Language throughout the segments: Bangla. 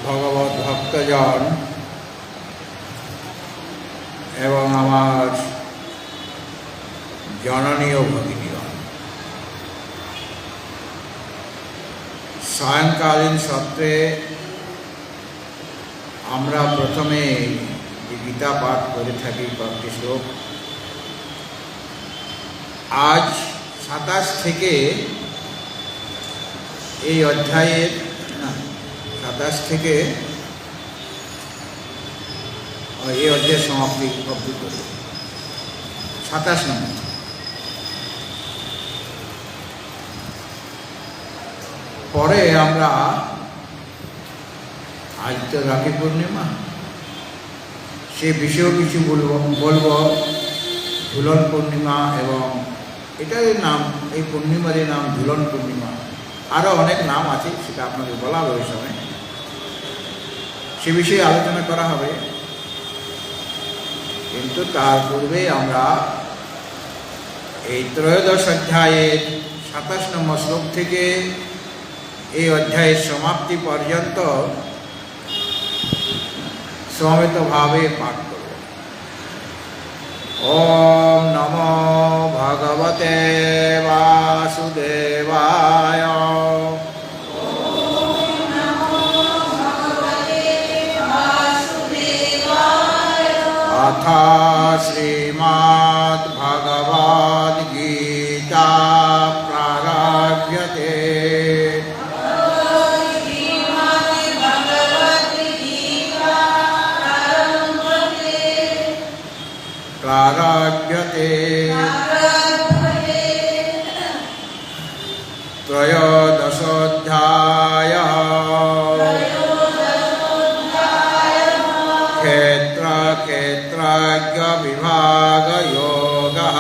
ভগবত ভক্তজন এবং আমার জননীয় ভগিনীগণ, সায়ংকালীন সত্রে আমরা প্রথমে যে গীতা পাঠ করে থাকি কয়েকটি শ্লোক, আজ 27 থেকে এই অধ্যায়ের 27 থেকে এই অধ্যায়ের সমাপ্তি অবধি করব। 27 নম্বর। পরে আমরা, আজ তো রাখি পূর্ণিমা, সে বিষয়েও কিছু বলবো। ঝুলন পূর্ণিমা, এবং এটার নাম, এই পূর্ণিমার নাম ঝুলন পূর্ণিমা। আরও অনেক নাম আছে, সেটা আপনাদের বলা হবে ওই সময়, সে বিষয়ে আলোচনা করা হবে। কিন্তু তার পূর্বে আমরা এই ত্রয়োদশ অধ্যায়ের 27 নম্বর শ্লোক থেকে এই অধ্যায়ের সমাপ্তি পর্যন্ত সমবেতভাবে পাঠ করব। ওম নমো ভগবতে বাসুদেবায়। অথ শ্রীমদ্ ভগবদ্ গীতা প্রারভ্যতে। त्रयोदशोऽध्यायः। क्षेत्रक्षेत्रज्ञविभागयोगः।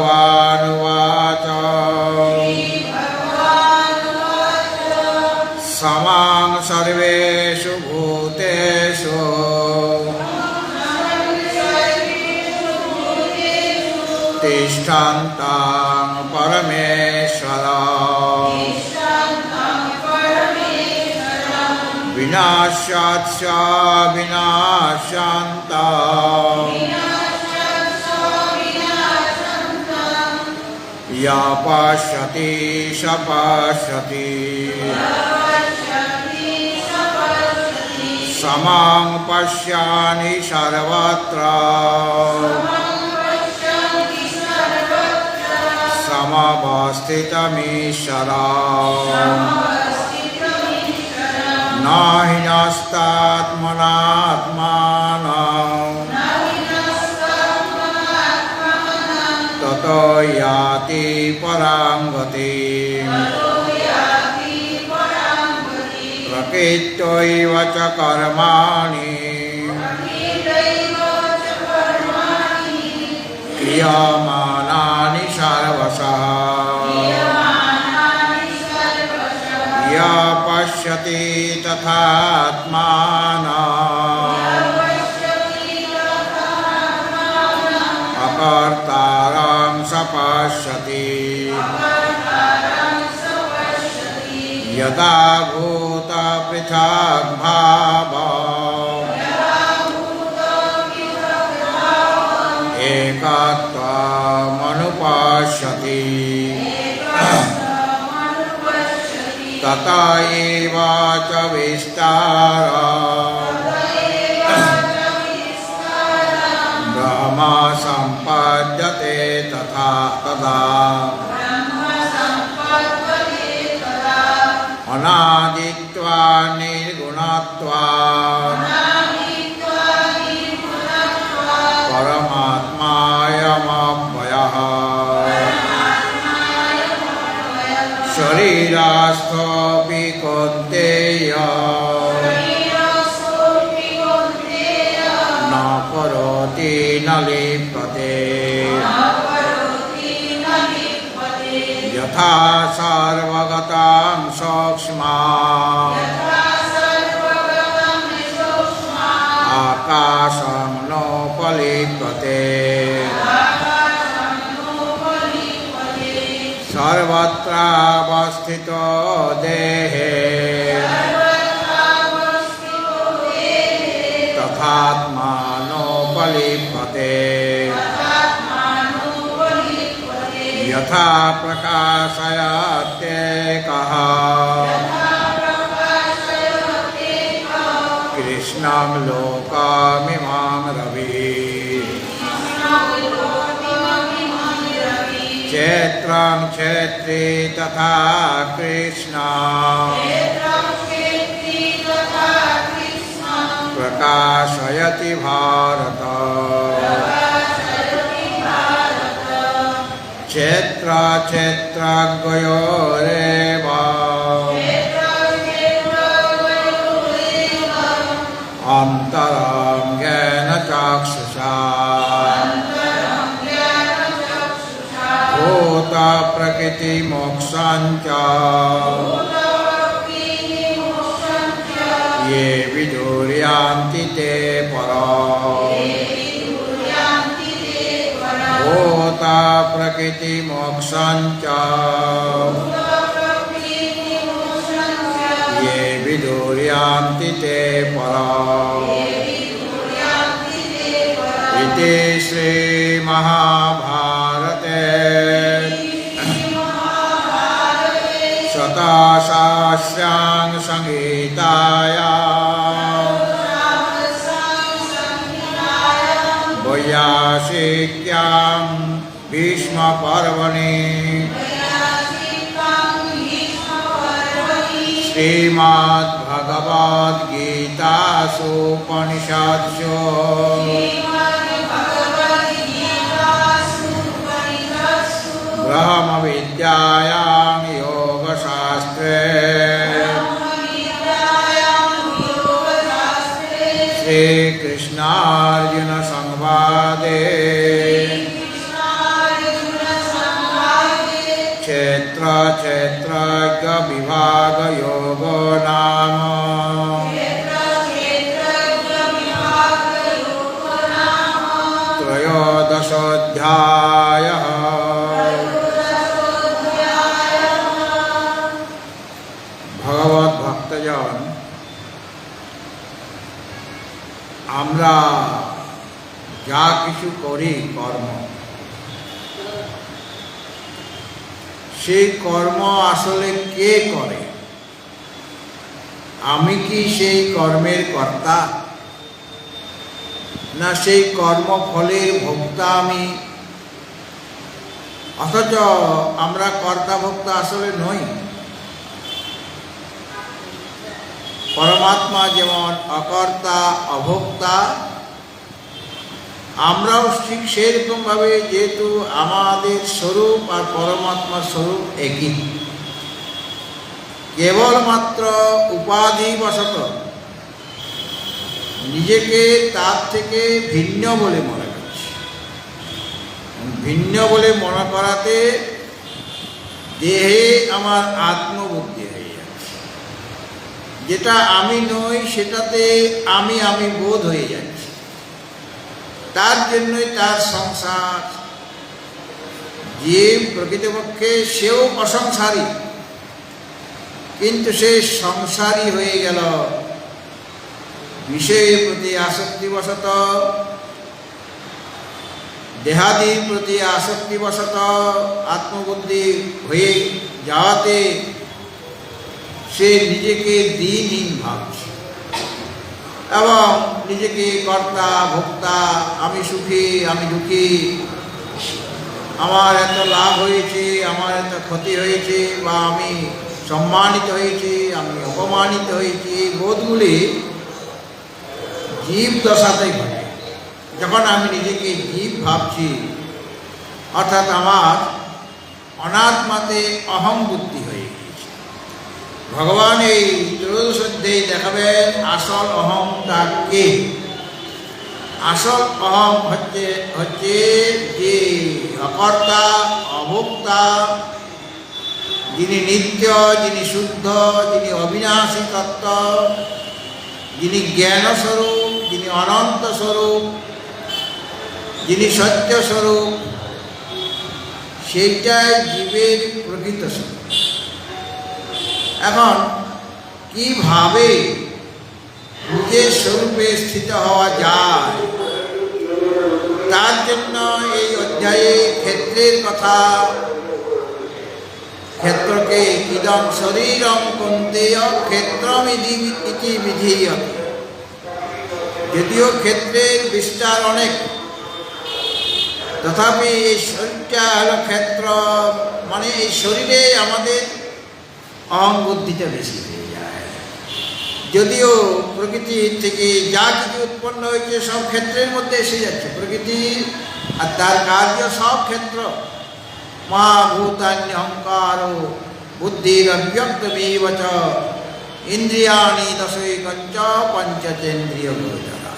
श्रीभगवानुवाच समां सर्वेषु भूतेषु तिष्ठन्तं परमेश्वरं विनाशाच्च विनाशान्तं य पश्यति स पश्यति समं पश्यामि सर्वत्र समवस्थितमीश्वरं न हीनस्तात्मनात्मानं ततो याति परां गतिम्। प्रकृत्यैव च कर्माणि क्रियमाणानि सर्वशः य पश्यति तथात्मानम् अकर्तारं स पश्यति यदा भूतपृथग्भावम् एकत्वमनुपश्यति तथा एव च विस्तारम् ब्रह्म सम्पद्यते तदा अनादित्वात् निर्गुणत्वात् परमात्मायमव्ययः शरीरस्थोऽपि कौन्तेय न करोति न लिप्यते यथा सर्वगतं सूक्ष्मम् आकाशं नोपलिप्यते सर्वत्रावस्थितो देहे तथात्मानोपलिप्यते यथा प्रकाशयत्येकः कृष्णं लोकमिमं रविः क्षेत्रं क्षेत्री तथा कृष्ण प्रकाशयति भारत क्षेत्र क्षेत्रज्ञयोरेव अन्तरङ्गेन चक्षुषा भूत प्रकृति मोक्षं च ये विदुर्यान्ति ते पराम् भूत प्रकृति मोक्षं च ये विदुर्यान्ति ते पराम् इति श्रीमहाभारते शतसहस्रां संहितायां वैयासिक्यां भीष्मपर्वणि श्रीमद्भगवद्गीतासु उपनिषत्सु ब्रह्मविद्यायां योगशास्त्रे श्रीकृष्णार्जुनसंवादे क्षेत्र क्षेत्रज्ञविभागयोगो नाम त्रयोदशोऽध्यायः। भगवत भक्तजन, আমরা যা কিছু করি কর্ম, সেই কর্ম আসলে কে করে? আমি কি সেই কর্মের কর্তা, না সেই কর্মফলের ভোক্তা আমি? অথচ আমরা কর্তা ভোক্তা আসলে নই। পরমাত্মা যেমন অকর্তা অভোক্তা, আমরাও ঠিক সেরকমভাবে, যেহেতু আমাদের স্বরূপ আর পরমাত্মার স্বরূপ একই, কেবলমাত্র উপাধিবশত নিজেকে তার থেকে ভিন্ন বলে মনে করছি। ভিন্ন বলে মনে করাতে দেহে আমার আত্মবুদ্ধি হয়ে যাচ্ছে, যেটা আমি নই সেটাতে আমি আমি বোধ হয়ে যাচ্ছে। তার জন্যই তার সংসার। জীব প্রকৃতপক্ষে সেও অসংসারী, কিন্তু সে সংসারী হয়ে গেল বিষয়ের প্রতি আসক্তিবশত, দেহাদির প্রতি আসক্তিবশত আত্মবুদ্ধি হয়ে যাওয়াতে সে নিজেকে দিনহীন ভাবছে এবং নিজেকে কর্তা ভোক্তা, আমি সুখী আমি দুঃখী, আমার এত লাভ হয়েছে, আমার এত ক্ষতি হয়েছে, বা আমি সম্মানিত হয়েছি, আমি অপমানিত হয়েছি, এই বোধগুলি জীব দশাতেই ঘটে। যখন আমি নিজেকে জীব ভাবছি, অর্থাৎ আমার অনাত্মাতে অহং বুদ্ধি হয়ে গিয়েছে। ভগবান এই ত্রয়োদশ অধ্যায়ে দেখাবেন আসল অহংটা কে। আসল অহং হচ্ছে যে অকর্তা অভোক্তা, যিনি নিত্য, যিনি শুদ্ধ, যিনি অবিনাশী তত্ত্ব, যিনি জ্ঞানস্বরূপ, যিনি অনন্ত স্বরূপ, যিনি সত্য স্বরূপ, সেইটাই জীবের প্রকৃত স্বরূপ। এখন কিভাবে নিজের স্বরূপে স্থিত হওয়া যায়, তার জন্য এই অধ্যায়ে ক্ষেত্রের কথা, ক্ষেত্রকে ইদং শরীরং কৌন্তেয় ক্ষেত্রমিতি বিধীয়তে। যদিও ক্ষেত্রের বিস্তার অনেক, তথাপি এই শরীরটা হলো ক্ষেত্র, মানে এই শরীরে আমাদের অহং বুদ্ধিটা বেশি হয়ে যায়। যদিও প্রকৃতি থেকে যা কিছু উৎপন্ন হয়েছে সব ক্ষেত্রের মধ্যে এসে যাচ্ছে, প্রকৃতি আর তার কার্য সব ক্ষেত্র। মা ভূতান্যহংকার বুদ্ধির অব্যক্তমেব চ ইন্দ্রিয়াণি দশৈকঞ্চ পঞ্চচেন্দ্রিয় গোচরা।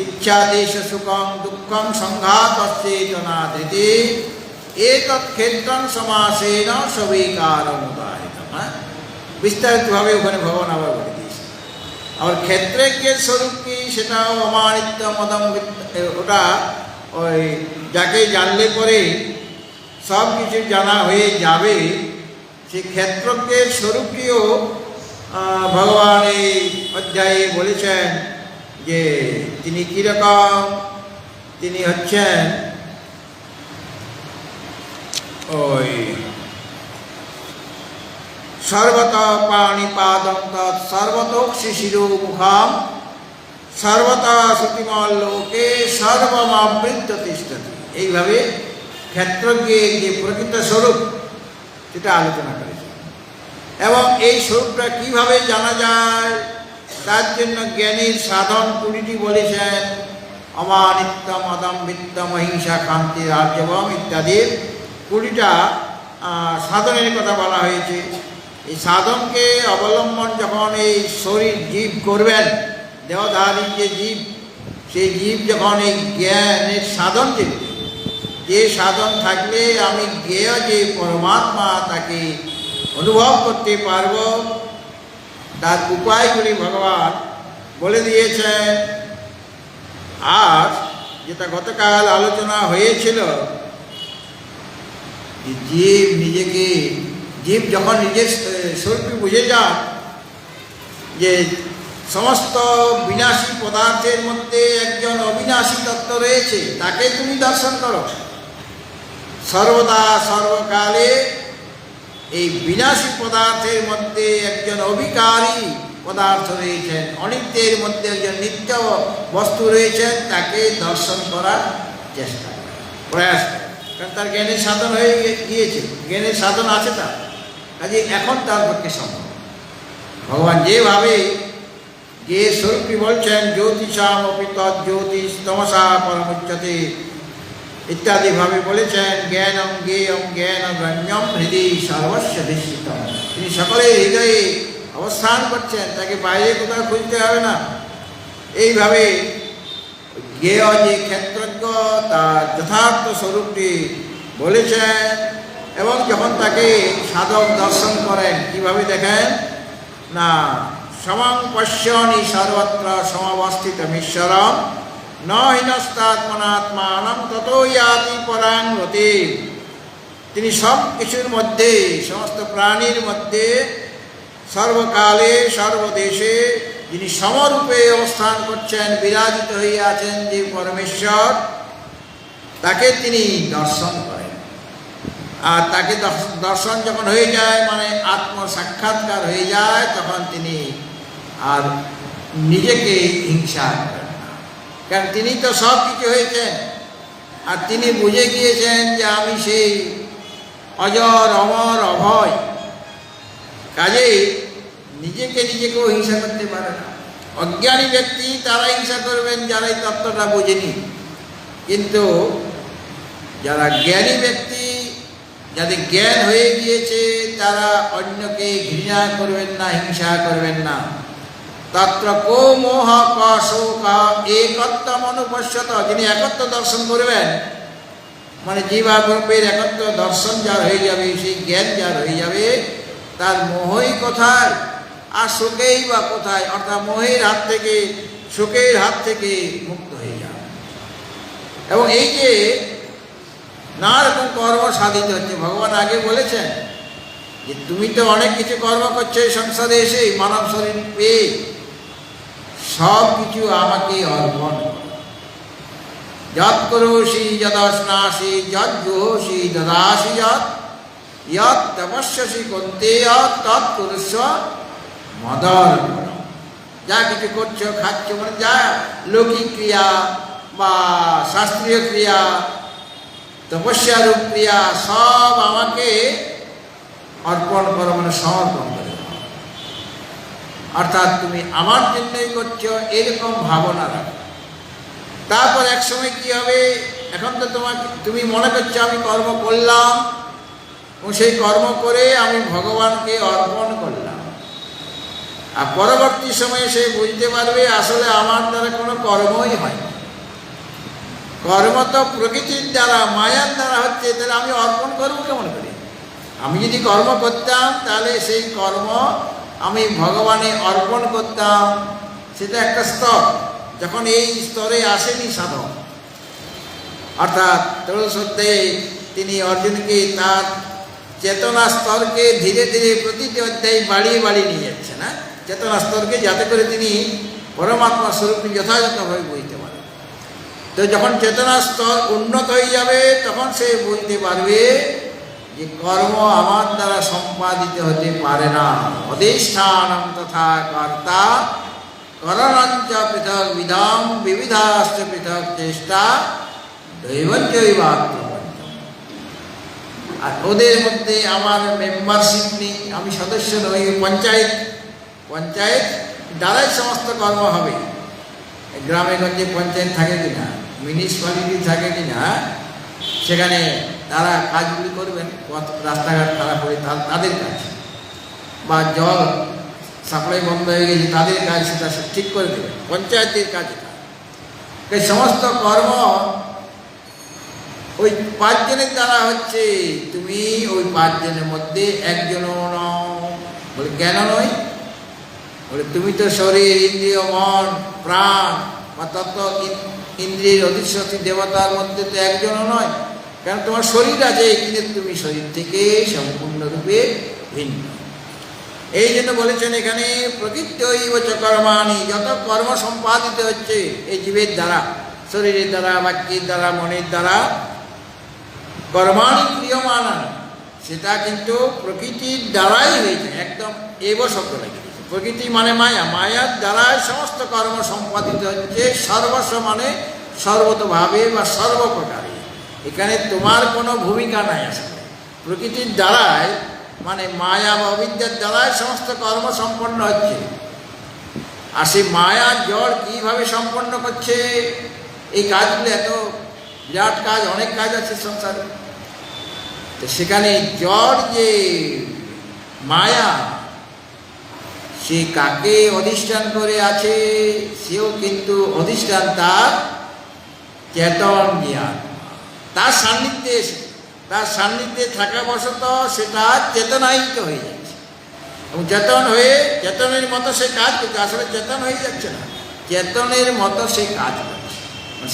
ইচ্ছাদেশ সুখং দুঃখং সংঘাতশ্চেতনাধৃতি এতৎ ক্ষেত্রং সমাসেন সবিকারমুদাহৃতম। বিস্তারিতভাবে ওখানে ভগবান আবার বলে দিয়েছে। আর ক্ষেত্রের যে স্বরূপ কি, সেটাও অমানিত্য মদম, ওটা ওই যাকে জানলে পরে সব কিছু জানা হয়ে যাবে, সেই ক্ষেত্রজ্ঞের স্বরূপটিও ভগবান এই অধ্যায়ে বলেছেন যে তিনি কীরকম। তিনি হচ্ছেন ওই সর্বত পাণিপাদং তৎ সর্বতোক্ষি শিরোমুখম সর্বতা শ্রুতিমল লোকে সর্বমাবৃত্ত তিষ্ঠতি। এইভাবে ক্ষেত্রজ্ঞের যে প্রকৃত স্বরূপ সেটা আলোচনা করেছে। এবং এই স্বরূপটা কিভাবে জানা যায়, তার জন্য জ্ঞানীর সাধন 20টি বলেছেন। অমানিত্যম অদম্ভিত্যম অহিংসা ক্ষান্তি রাজবম ইত্যাদির 20টা সাধনের কথা বলা হয়েছে। এই সাধনকে অবলম্বন যখন এই শরীর জীব করবেন, দেহধারী যে জীব, সেই জীব যখন এই জ্ঞানের সাধন যে সাধন থাকলে আমি জ্ঞেয় যে পরমাত্মা তাকে অনুভব করতে পারব, তার উপায়গুলি ভগবান বলে দিয়েছেন। আর যেটা গতকাল আলোচনা হয়েছিল, জীব যখন নিজের স্বরূপে বুঝে যান যে সমস্ত বিনাশী পদার্থের মধ্যে একজন অবিনাশী তত্ত্ব রয়েছে, তাকে তুমি দর্শন করো। সর্বদা সর্বকালে এই বিনাশী পদার্থের মধ্যে একজন অবিকারী পদার্থ রয়েছেন, অনিত্যের মধ্যে একজন নিত্য বস্তু রয়েছেন, তাকে দর্শন করার চেষ্টা করে, প্রয়াস করে। কারণ তার জ্ঞানের সাধন হয়ে গিয়েছে, জ্ঞানের সাধন আছে তার, কাজে এখন তার পক্ষে সম্ভব। ভগবান যেভাবে যে স্বরূপটি বলছেন, জ্যোতিষাম অপি তজ্জ্যোতিষ তমসা পরমুচ্যতে ইত্যাদিভাবে বলেছেন, জ্ঞানম জ্ঞেয়ম জ্ঞানগম্যম হৃদি সর্বস্ব দৃষ্টিতম। তিনি সকলের হৃদয়ে অবস্থান করছেন, তাকে বাইরে কোথাও খুঁজতে হবে না। এইভাবে জ্ঞেয় যে ক্ষেত্রজ্ঞ, তার যথার্থ স্বরূপটি বলেছেন। এবং যখন তাকে সাধক দর্শন করেন, কিভাবে দেখেন না, সমং পশ্যনি সর্বত্র সমবস্থিতমীশ্বরম ন হীনস্তাত্মনাত্মানম ততো ইয়াতি পরাং রতি। তিনি সব কিছুর মধ্যে, সমস্ত প্রাণীর মধ্যে, সর্বকালে সর্বদেশে যিনি সমরূপে অবস্থান করছেন, বিরাজিত হইয়া আছেন যে পরমেশ্বর, তাকে তিনি দর্শন করেন। আর তাকে দর্শন যখন হয়ে যায়, মানে আত্মসাক্ষাৎকার হয়ে যায়, তখন তিনি আর নিজেকে হিংসা করেন না। কারণ তিনি তো সব কিছু হয়েছেন, আর তিনি বুঝে গিয়েছেন যে আমি সেই অজর অমর অভয়। কাজেই নিজেকেও হিংসা করতে পারে না। অজ্ঞানী ব্যক্তি তারা হিংসা করবেন যারা এই তত্ত্বটা বোঝেনি, কিন্তু যারা জ্ঞানী ব্যক্তি, যাদের জ্ঞান হয়ে গিয়েছে, তারা অন্যকে ঘৃণা করবেন না, হিংসা করবেন না। তত্র কো মোহ ক শোক একত্বম অনুপশ্যত। যিনি একত্ব দর্শন করবেন, মানে জীবা ব্রহ্মের একত্ব দর্শন যার হয়ে যাবে, সেই জ্ঞান যার হয়ে যাবে, তার মোহই কোথায় আর শোকেই বা কোথায়। অর্থাৎ মোহের হাত থেকে, শোকের হাত থেকে মুক্ত হয়ে যাবে। এবং এই যে নানা রকম কর্ম সাধিত হচ্ছে, ভগবান আগে বলেছেন যে তুমি তো অনেক কিছু কর্ম করছো এই সংসারে এসে, মানব শরীর পেয়ে, সব কিছু আমাকে অর্পণ করো। যৎ করোষি যদশ্নাসি যৎ জুহোষি দদাসি যৎ যৎ তপস্যসি কন্তেয় তৎ কুরুষ্ব মদর্পণ। যা কিছু করছো, খাচ্ছ, মানে যা লৌকিক ক্রিয়া বা শাস্ত্রীয় ক্রিয়া, তপস্যারূপ ক্রিয়া, সব আমাকে অর্পণ করো, মানে সমর্পণ করে দাও। অর্থাৎ তুমি আমার জন্যই করছো, এরকম ভাবনা রাখো। তারপর এক সময় কি হবে, এখন তো তুমি মনে করছো আমি কর্ম করলাম এবং সেই কর্ম করে আমি ভগবানকে অর্পণ করলাম, আর পরবর্তী সময়ে সে বুঝতে পারবে আসলে আমার দ্বারা কোনো কর্মই হয় না, কর্ম তো প্রকৃতির দ্বারা, মায়ার দ্বারা হচ্ছে, তাহলে আমি অর্পণ করবো কেমন করে? আমি যদি কর্ম করতাম তাহলে সেই কর্ম আমি ভগবানে অর্পণ করতাম, সেটা একটা স্তর। যখন এই স্তরে আসেনি সাধক, অর্থাৎ ত্রয়োদশ অধ্যায়ে তিনি অর্জুনকে তার চেতনা স্তরকে ধীরে ধীরে প্রতিটি অধ্যায় বাড়িয়ে বাড়িয়ে নিয়ে যাচ্ছে না, চেতনা স্তরকে, যাতে করে তিনি পরমাত্মা স্বরূপ যথাযথভাবে বুঝতে পারেন। তো যখন চেতনা স্তর উন্নত হয়ে যাবে তখন সে বুঝতে পারবে যে কর্ম আমার দ্বারা সম্পাদিত হতে পারে না। অধিষ্ঠানম তথা কর্তা করণঞ্চ পৃথক বিধাম বিবিধাশ্চ পৃথক চেষ্টা দৈবজ্ঞৈবাত্মপঞ্চম। আর ওদের মধ্যে আমার মেম্বারশিপ নেই, আমি সদস্য নই। পঞ্চায়েত দ্বারাই সমস্ত কর্ম হবে। গ্রামে গঞ্জে পঞ্চায়েত থাকে কিনা, মিউনিসিপ্যালিটি থাকে কিনা, সেখানে তারা কাজগুলি করবেন। রাস্তাঘাট খারাপ হলে তাদের কাজ, বা জল সাপ্লাই বন্ধ হয়ে গেছে তাদের কাজ, সেটা ঠিক করে দেবেন, পঞ্চায়েতের কাজ। এই সমস্ত কর্ম ওই 5 জনের দ্বারা হচ্ছে। তুমি ওই 5 জনের মধ্যে একজনও নও। বলে কেন নয়? বলে তুমি তো শরীর, ইন্দ্রিয়, মন, প্রাণ বা তত্ত্ব ইন্দ্রিয়ের অধিষ্ঠাত্রী দেবতার মধ্যে তো একজনও নয়। কারণ তোমার শরীর আছে, কিন্তু তুমি শরীর থেকে সম্পূর্ণরূপে ভিন্ন। এই জন্য বলেছেন এখানে প্রকৃত্যৈব চ কর্মাণি, যত কর্ম সম্পাদিত হচ্ছে এই জীবের দ্বারা, শরীরের দ্বারা, বাক্যের দ্বারা, মনের দ্বারা, কর্মাণি ক্রিয়মাণানি, সেটা কিন্তু প্রকৃতির দ্বারাই হয়েছে। একদম এব শব্দ লাগিয়েছে। প্রকৃতি মানে মায়া, মায়ার দ্বারাই সমস্ত কর্ম সম্পাদিত হচ্ছে, সর্বস্ব মানে সর্বতভাবে বা সর্বপ্রকারে। এখানে তোমার কোনো ভূমিকা নাই আসলে। প্রকৃতির দ্বারাই মানে মায়া বা অবিদ্যার দ্বারাই সমস্ত কর্ম সম্পন্ন হচ্ছে। আর সেই মায়ার জড় কীভাবে সম্পন্ন করছে এই কাজগুলো? এত বিরাট কাজ, অনেক কাজ আছে সংসারে। তো সেখানে জড় যে মায়া, সে কাকে অধিষ্ঠান করে আছে? সেও কিন্তু অধিষ্ঠান তার চেতন জ্ঞান, তার সান্নিধ্যে এসে, তার সান্নিধ্যে থাকা বশত সেটা চেতনায়িত হয়ে যাচ্ছে। এবং চেতন হয়ে চেতনের মতো সে কাজ করছে। আসলে চেতন হয়ে যাচ্ছে না, চেতনের মতো সে কাজ করছে।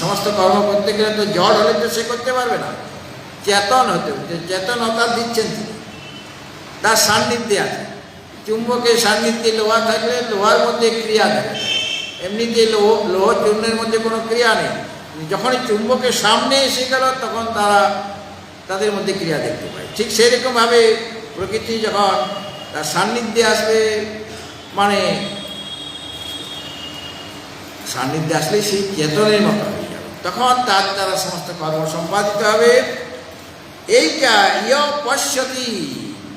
সমস্ত কর্ম করতে গেলে তো জড় হলে তো সে করতে পারবে না, চেতন হতে হচ্ছে। চেতনতা দিচ্ছেন তিনি, তার সান্নিধ্যে আছে। চুম্বকের সান্নিধ্যে লোহা থাকলে লোহার মধ্যে ক্রিয়া থাকে, এমনিতে লোহ চূর্ণের মধ্যে কোনো ক্রিয়া নেই। যখনই চুম্বকের সামনে এসে গেল তখন তাদের মধ্যে ক্রিয়া দেখতে পায়। ঠিক সেরকমভাবে প্রকৃতি যখন তার সান্নিধ্যে আসবে, মানে সান্নিধ্যে আসলে সেই চেতনের মতো হয়ে যাবে, তখন তার দ্বারা সমস্ত কর্ম সম্পাদিত হবে। এইটা ইয় পশ্যতি,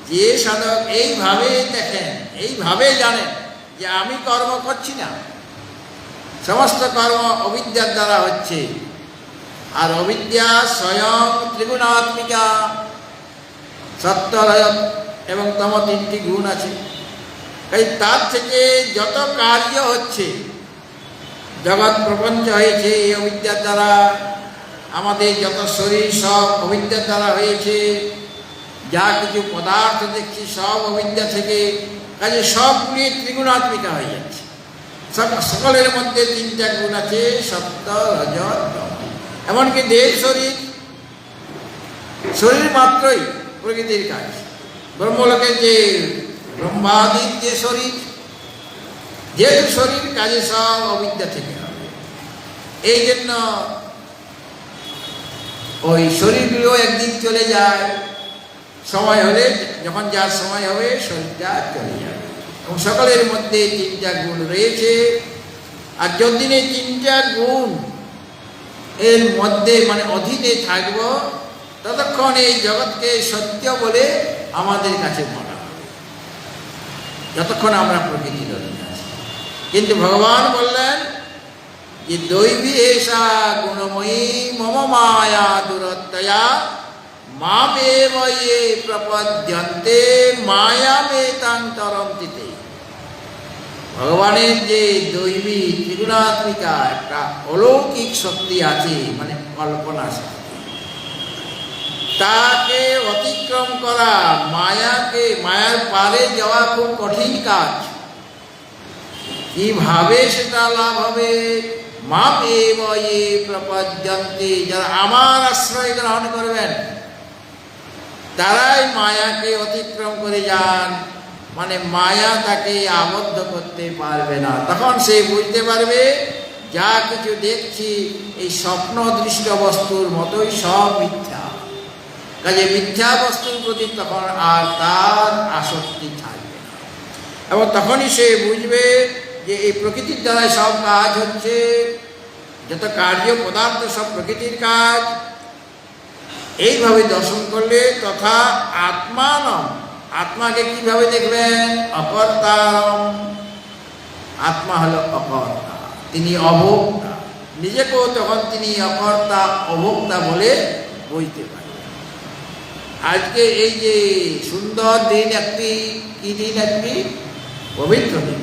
যে সাধক এইভাবে দেখেন, এইভাবে জানেন যে আমি কর্ম করছি না, সমস্ত কর্ম অবিদ্যার দ্বারা হচ্ছে। আর অবিদ্যা স্বয়ং ত্রিগুণাত্মিকা, সত্য, রজত এবং তম 3টি গুণ আছে। এই তার থেকে যত কার্য হচ্ছে, জগৎ প্রপঞ্চ হয়েছে এই অবিদ্যার দ্বারা, আমাদের যত শরীর সব অবিদ্যার দ্বারা হয়েছে, যা কিছু পদার্থ দেখছি সব অবিদ্যা থেকে, কাজে সবগুলি ত্রিগুণাত্মিকা হয়ে যাচ্ছে। সকলের মধ্যে 3টা গুণ আছে, সত্য, রজত, তম। এমনকি দেহ শরীর, শরীর মাত্রই প্রকৃতির কাজ। ব্রহ্মলোকের যে ব্রহ্মাদির যে শরীর, যেহেতু শরীর কাজে সব অবিদ্যা থেকে হবে, এই জন্য ওই শরীরগুলো একদিন চলে যায়, সময় হলে, যখন যার সময় হবে শরীরটা চলে যাবে। এবং সকলের মধ্যে তিনটা গুণ রয়েছে, আর যতদিন এই তিনটা গুণ এর মধ্যে মানে অধীনে থাকব, ততক্ষণ এই জগৎকে সত্য বলে আমাদের কাছে মনে হবে, যতক্ষণ আমরা প্রকৃতির অধীনে আছি। কিন্তু ভগবান বললেন যে দৈবী এষা গুণময়ী মম মায়া দুরত্যয়া মামেব ये প্রপদ্যন্তে মায়ামেতাং তরন্তি। ভগবানের যে দৈবী ত্রিগুণাত্মিকা একটা অলৌকিক শক্তি আছে, মানে কল্পনা শক্তি, তাকে অতিক্রম করা, মায়ার পারে যাওয়া খুব কঠিন কাজ। কিভাবে সেটা লাভ হবে? মামেব ये প্রপদ্যন্তে, যারা আমার আশ্রয় গ্রহণ করবেন তারাই মায়াকে অতিক্রম করে যান, মানে মায়া তাকে আবদ্ধ করতে পারবে না। তখন সে বুঝতে পারবে যা কিছু দেখছি এই স্বপ্ন দৃষ্ট বস্তুর মতোই সব মিথ্যা। কাজে মিথ্যা বস্তুর প্রতি তখন আর তার আসক্তি থাকবে না, এবং তখনই সে বুঝবে যে এই প্রকৃতির দ্বারাই সব কাজ হচ্ছে, যত কার্য পদার্থ সব প্রকৃতির কাজ। এইভাবে দর্শন করলে তথা আত্মানম, আত্মাকে কিভাবে দেখবেন? অকর্তারম, আত্মা হলো অকর্তা, তিনি অভোক্তা, নিজেকেও তখন তিনি অকর্তা অভোক্তা বলে বুঝতে পারবেন। আজকে এই যে সুন্দর দিন, একটি কি দিন? একটি পবিত্র দিন।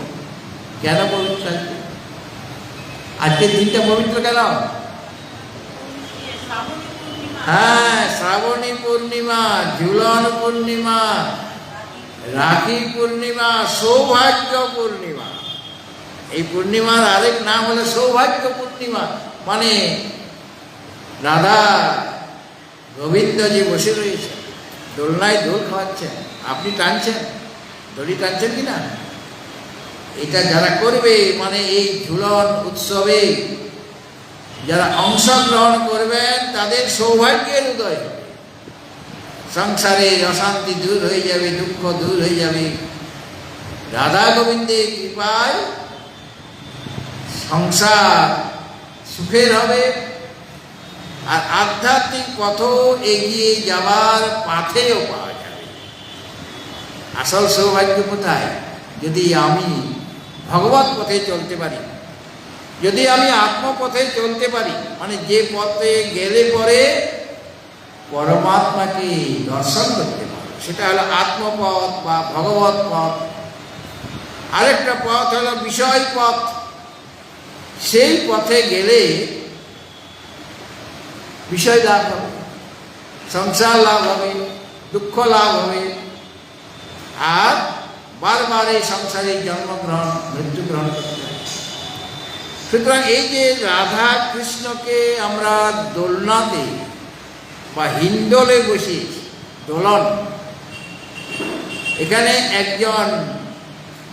কেন পবিত্র? আজকের দিনটা পবিত্র কেন? হ্যাঁ, শ্রাবণী পূর্ণিমা, ঝুলন পূর্ণিমা, রাখি পূর্ণিমা, সৌভাগ্য পূর্ণিমা। এই পূর্ণিমার আরেক নাম হলো সৌভাগ্য পূর্ণিমা। মানে রাধা গোবিন্দ যে বসে রয়েছে, দোলনায় দোল খাওয়াচ্ছেন, আপনি টানছেন, দড়ি টানছেন কিনা? এটা যারা করবে, মানে এই ঝুলন উৎসবে যারা অংশগ্রহণ করবেন তাদের সৌভাগ্যের উদয় হবে, সংসারের অশান্তি দূর হয়ে যাবে, দুঃখ দূর হয়ে যাবে। রাধা গোবিন্দের কৃপায় সংসার সুখের হবে, আর আধ্যাত্মিক পথও এগিয়ে যাওয়ার পাথেও পাওয়া যাবে। আসল সৌভাগ্য কোথায়? যদি আমি ভগবত পথে চলতে পারি, যদি আমি আত্মপথে চলতে পারি, মানে যে পথে গেলে পরে পরমাত্মাকে দর্শন করতে পারি, সেটা হলো আত্মপথ বা ভগবত পথ। আরেকটা পথ হলো বিষয় পথ। সেই পথে গেলে বিষয় লাভ হবে, সংসার লাভ হবে, দুঃখ লাভ হবে, আর বারবার এই সংসারে জন্মগ্রহণ মৃত্যুগ্রহণ করতে হবে। সুতরাং এই যে রাধা কৃষ্ণকে আমরা দোলনাতে বা হিন্দোলে বসিয়েছি, দোলন, এখানে একজন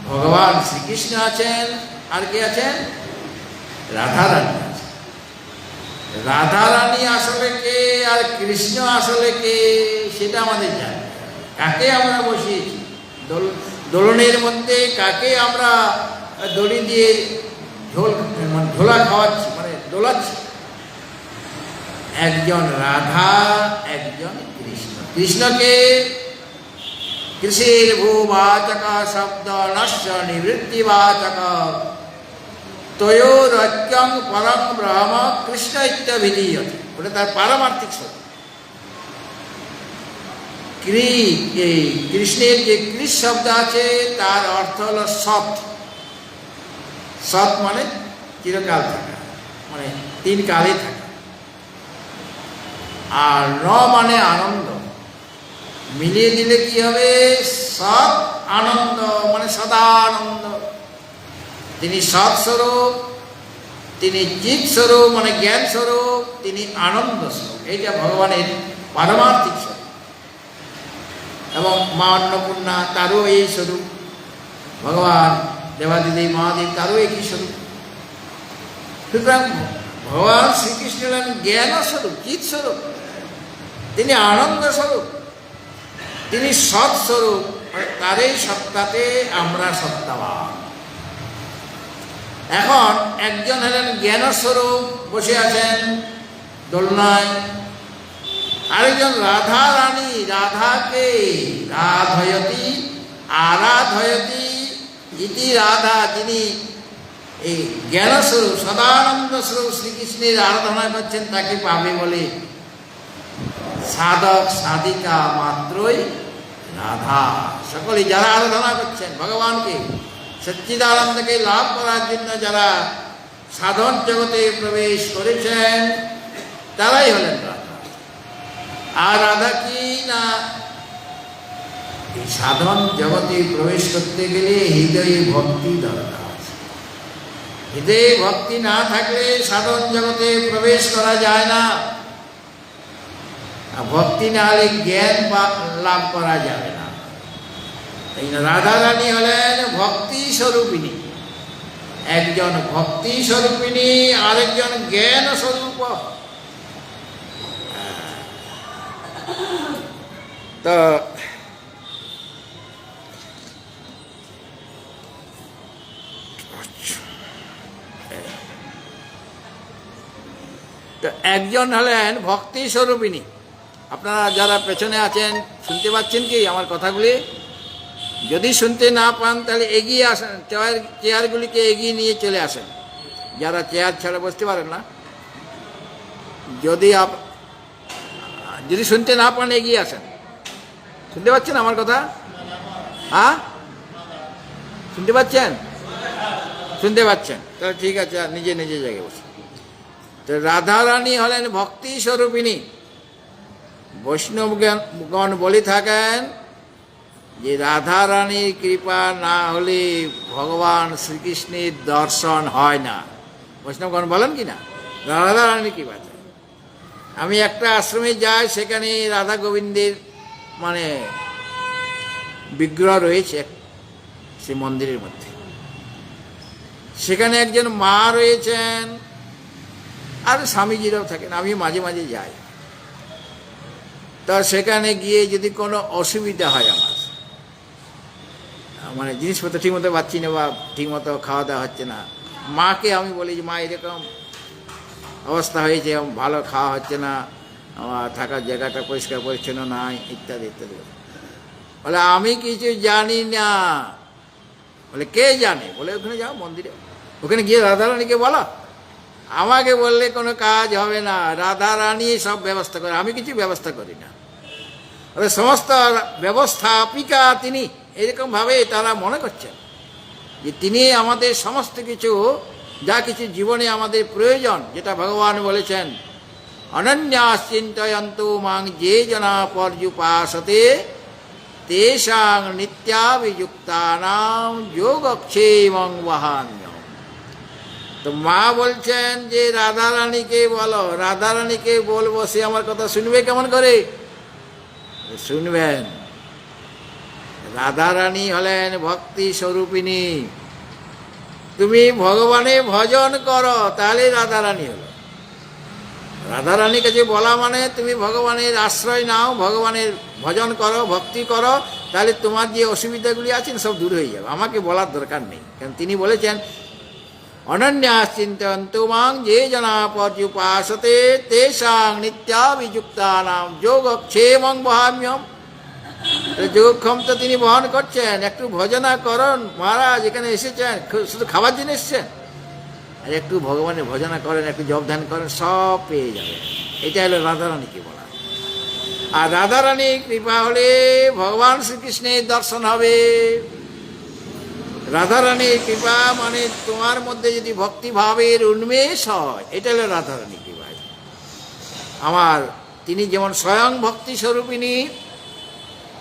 ভগবান শ্রীকৃষ্ণ আছেন, আর কে আছেন? রাধারানী আছেন। রাধারানী আসলে কে আর কৃষ্ণ আসলে কে সেটা আমাদের জানি। কাকে আমরা বসিয়েছি দোলনের মধ্যে, কাকে আমরা দড়ি দিয়ে ঢোলা খাওয়াচ্ছি, মানে দোলাচ্ছি? একজন রাধা, একজন কৃষ্ণ। কৃষ্ণকে কৃষির ভূবাচক শব্দ নশ্য নিবৃত্তিবাচক তয়োরত্যং পরম ব্রহ্ম কৃষ্ণ ইত্যভিধীয়তে, ওটা তার পারমার্থিক শব্দ। এই কৃষ্ণের যে কৃষ শব্দ আছে তার অর্থ হল সৎ। সৎ মানে চিরকাল থাকা, মানে তিন কালে থাকা। আর ন মানে আনন্দ, মিলিয়ে দিলে কি হবে? সৎ আনন্দ, মানে সদা আনন্দ। তিনি সৎস্বরূপ, তিনি চিৎ স্বরূপ মানে জ্ঞান স্বরূপ, তিনি আনন্দ স্বরূপ। এইটা ভগবানের পারমার্থিক স্বরূপ। এবং মা অন্নপূর্ণা তারও এই স্বরূপ, ভগবান দেবাদিদেব মহাদেব তারও একই স্বরূপ। সুতরাং ভগবান শ্রীকৃষ্ণ হলেন জ্ঞান স্বরূপ, চিৎ স্বরূপ, তিনি আনন্দ স্বরূপ, তিনি সৎ স্বরূপ। তারই সত্তাতে আমরা সত্তাবান। এখন একজন হলেন জ্ঞানস্বরূপ, বসে আছেন দোলনায়। আরেকজন রাধা রানী, রাধাকে রাধয়তি আরাধয়তি ইতি রাধা, তিনি এই জ্ঞানস্বরূপ সদানন্দ স্বরূপ শ্রীকৃষ্ণের আরাধনা করছেন, তাকে পাবে বলে সাধক সাধিকা মাত্রই রাধা। সকলে যারা আরাধনা করছেন ভগবানকে, সচ্চিদানন্দকে লাভ করার জন্য যারা সাধন জগতে প্রবেশ করেছেন, তারাই হলেন রাধা। আর রাধা কি না, এই সাধন জগতে প্রবেশ করতে গেলে হৃদয়ে ভক্তি দরকার। হৃদয়ে ভক্তি না থাকলে সাধন জগতে প্রবেশ করা যায় না। ভক্তি না হলে জ্ঞান লাভ করা যাবে না। এই রাধা রানী হলেন ভক্তি স্বরূপিণী। একজন ভক্তি স্বরূপিণী, আরেকজন জ্ঞান স্বরূপ। তো একজন হলেন ভক্তি স্বরূপিণী। আপনারা যারা পেছনে আছেন শুনতে পাচ্ছেন কি আমার কথাগুলি? যদি শুনতে না পান তাহলে এগিয়ে আসেন, চেয়ারগুলিকে এগিয়ে নিয়ে চলে আসেন। যারা চেয়ার ছাড়া বসতে পারেন না, যদি শুনতে না পান এগিয়ে আসেন। শুনতে পাচ্ছেন আমার কথা? হ্যাঁ, শুনতে পাচ্ছেন? শুনতে পাচ্ছেন? তাহলে ঠিক আছে, নিজে নিজে জায়গায় বসে। তো রাধা রানী হলেন ভক্তি স্বরূপিণী। বৈষ্ণবগণ বলে থাকেন যে রাধা রানীর কৃপা না হলে ভগবান শ্রীকৃষ্ণের দর্শন হয় না। বৈষ্ণবগণ বলেন কি না, রাধা রানীর কৃপা চাই। আমি একটা আশ্রমে যাই, সেখানে রাধা গোবিন্দের মানে বিগ্রহ রয়েছে সে মন্দিরের মধ্যে। সেখানে একজন মা রয়েছেন, আর স্বামীজিরাও থাকেন। আমি মাঝে মাঝে যাই। তা সেখানে গিয়ে যদি কোনো অসুবিধা হয়, আমার মানে জিনিসপত্র ঠিকমতো পাচ্ছি না বা ঠিকমতো খাওয়া দাওয়া হচ্ছে না, মাকে আমি বলি যে মা এরকম অবস্থা হয়েছে, ভালো খাওয়া হচ্ছে না, আমার থাকার জায়গাটা পরিষ্কার পরিচ্ছন্ন নাই, ইত্যাদি ইত্যাদি। বলে আমি কিছু জানি না। বলে কে জানে? বলে ওখানে যাও মন্দিরে, ওখানে গিয়ে রাধারানীকে বলো। আমাকে বললে কোনো কাজ হবে না, রাধা রানী সব ব্যবস্থা করে, আমি কিছু ব্যবস্থা করি না। সমস্ত ব্যবস্থাপিকা তিনি। এরকমভাবে তারা মনে করছেন যে তিনি আমাদের সমস্ত কিছু, যা কিছু জীবনে আমাদের প্রয়োজন, যেটা ভগবান বলেছেন অনন্যাস চিন্তয়ন্তু মাং যে জনা পর্যুপাসতে তেষাং নিত্যাভিযুক্তানাং যোগক্ষেমং বহাম্যহম। তো মা বলছেন যে রাধা রানীকে বলো। রাধা রানীকে বলবো, সে আমার কথা শুনবে কেমন করে? শুনবেন। রাধা রানী হলেন ভক্তি স্বরূপিণী। তুমি ভগবানের ভজন করো, তাহলে রাধা রানী হলো। রাধা রানীর কাছে বলা মানে তুমি ভগবানের আশ্রয় নাও, ভগবানের ভজন করো, ভক্তি করো, তাহলে তোমার যে অসুবিধাগুলি আছেন সব দূর হয়ে যাবে। আমাকে বলার দরকার নেই, কারণ তিনি বলেছেন অনন্যাস চিন্তয়ন্তু মাং যে জনা পর্যুপাসতে তেষাং নিত্যাভিযুক্তানাং যোগক্ষেমং বহাম্যহম। যোগক্ষম তো তিনি বহন করছেন। একটু ভজনা করুন, মহারাজ এখানে এসেছেন শুধু খাবার জন্য এসেছেন, আর একটু ভগবানের ভজনা করেন, একটু জপ ধ্যান করেন, সব পেয়ে যাবেন। এটা হলো রাধারানীকে বলা। আর রাধারানীর কৃপা হলে ভগবান শ্রীকৃষ্ণের দর্শন হবে। রাধারানীর কৃপা মানে তোমার মধ্যে যদি ভক্তিভাবের উন্মেষ হয়, এটা হলো রাধারানীর কৃপা। আমার তিনি যেমন স্বয়ং ভক্তি স্বরূপিণী,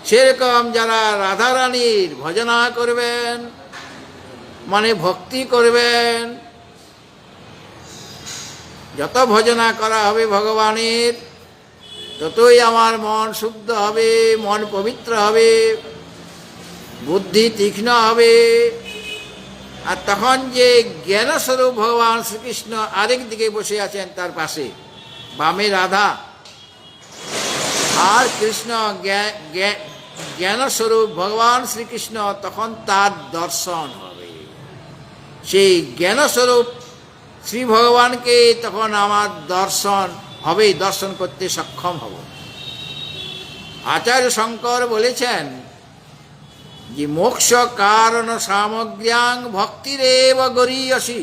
সেরকম যারা রাধারানীর ভজনা করবেন মানে ভক্তি করবেন, যত ভজনা করা হবে ভগবানের, ততই আমার মন শুদ্ধ হবে, মন পবিত্র হবে, বুদ্ধি তীক্ষ্ণ হবে। আর তখন যে জ্ঞানস্বরূপ ভগবান শ্রীকৃষ্ণ আরেক দিকে বসে আছেন, তার পাশে বামে রাধা, আর কৃষ্ণ জ্ঞানস্বরূপ ভগবান শ্রীকৃষ্ণ, তখন তার দর্শন হবে। সেই জ্ঞানস্বরূপ শ্রী ভগবানকে তখন আমার দর্শন হবে, দর্শন করতে সক্ষম হব। আচার্য শঙ্কর বলেছেন যে মোক্ষ কারণ সামগ্র্যাং ভক্তিরেব গরীয়সী,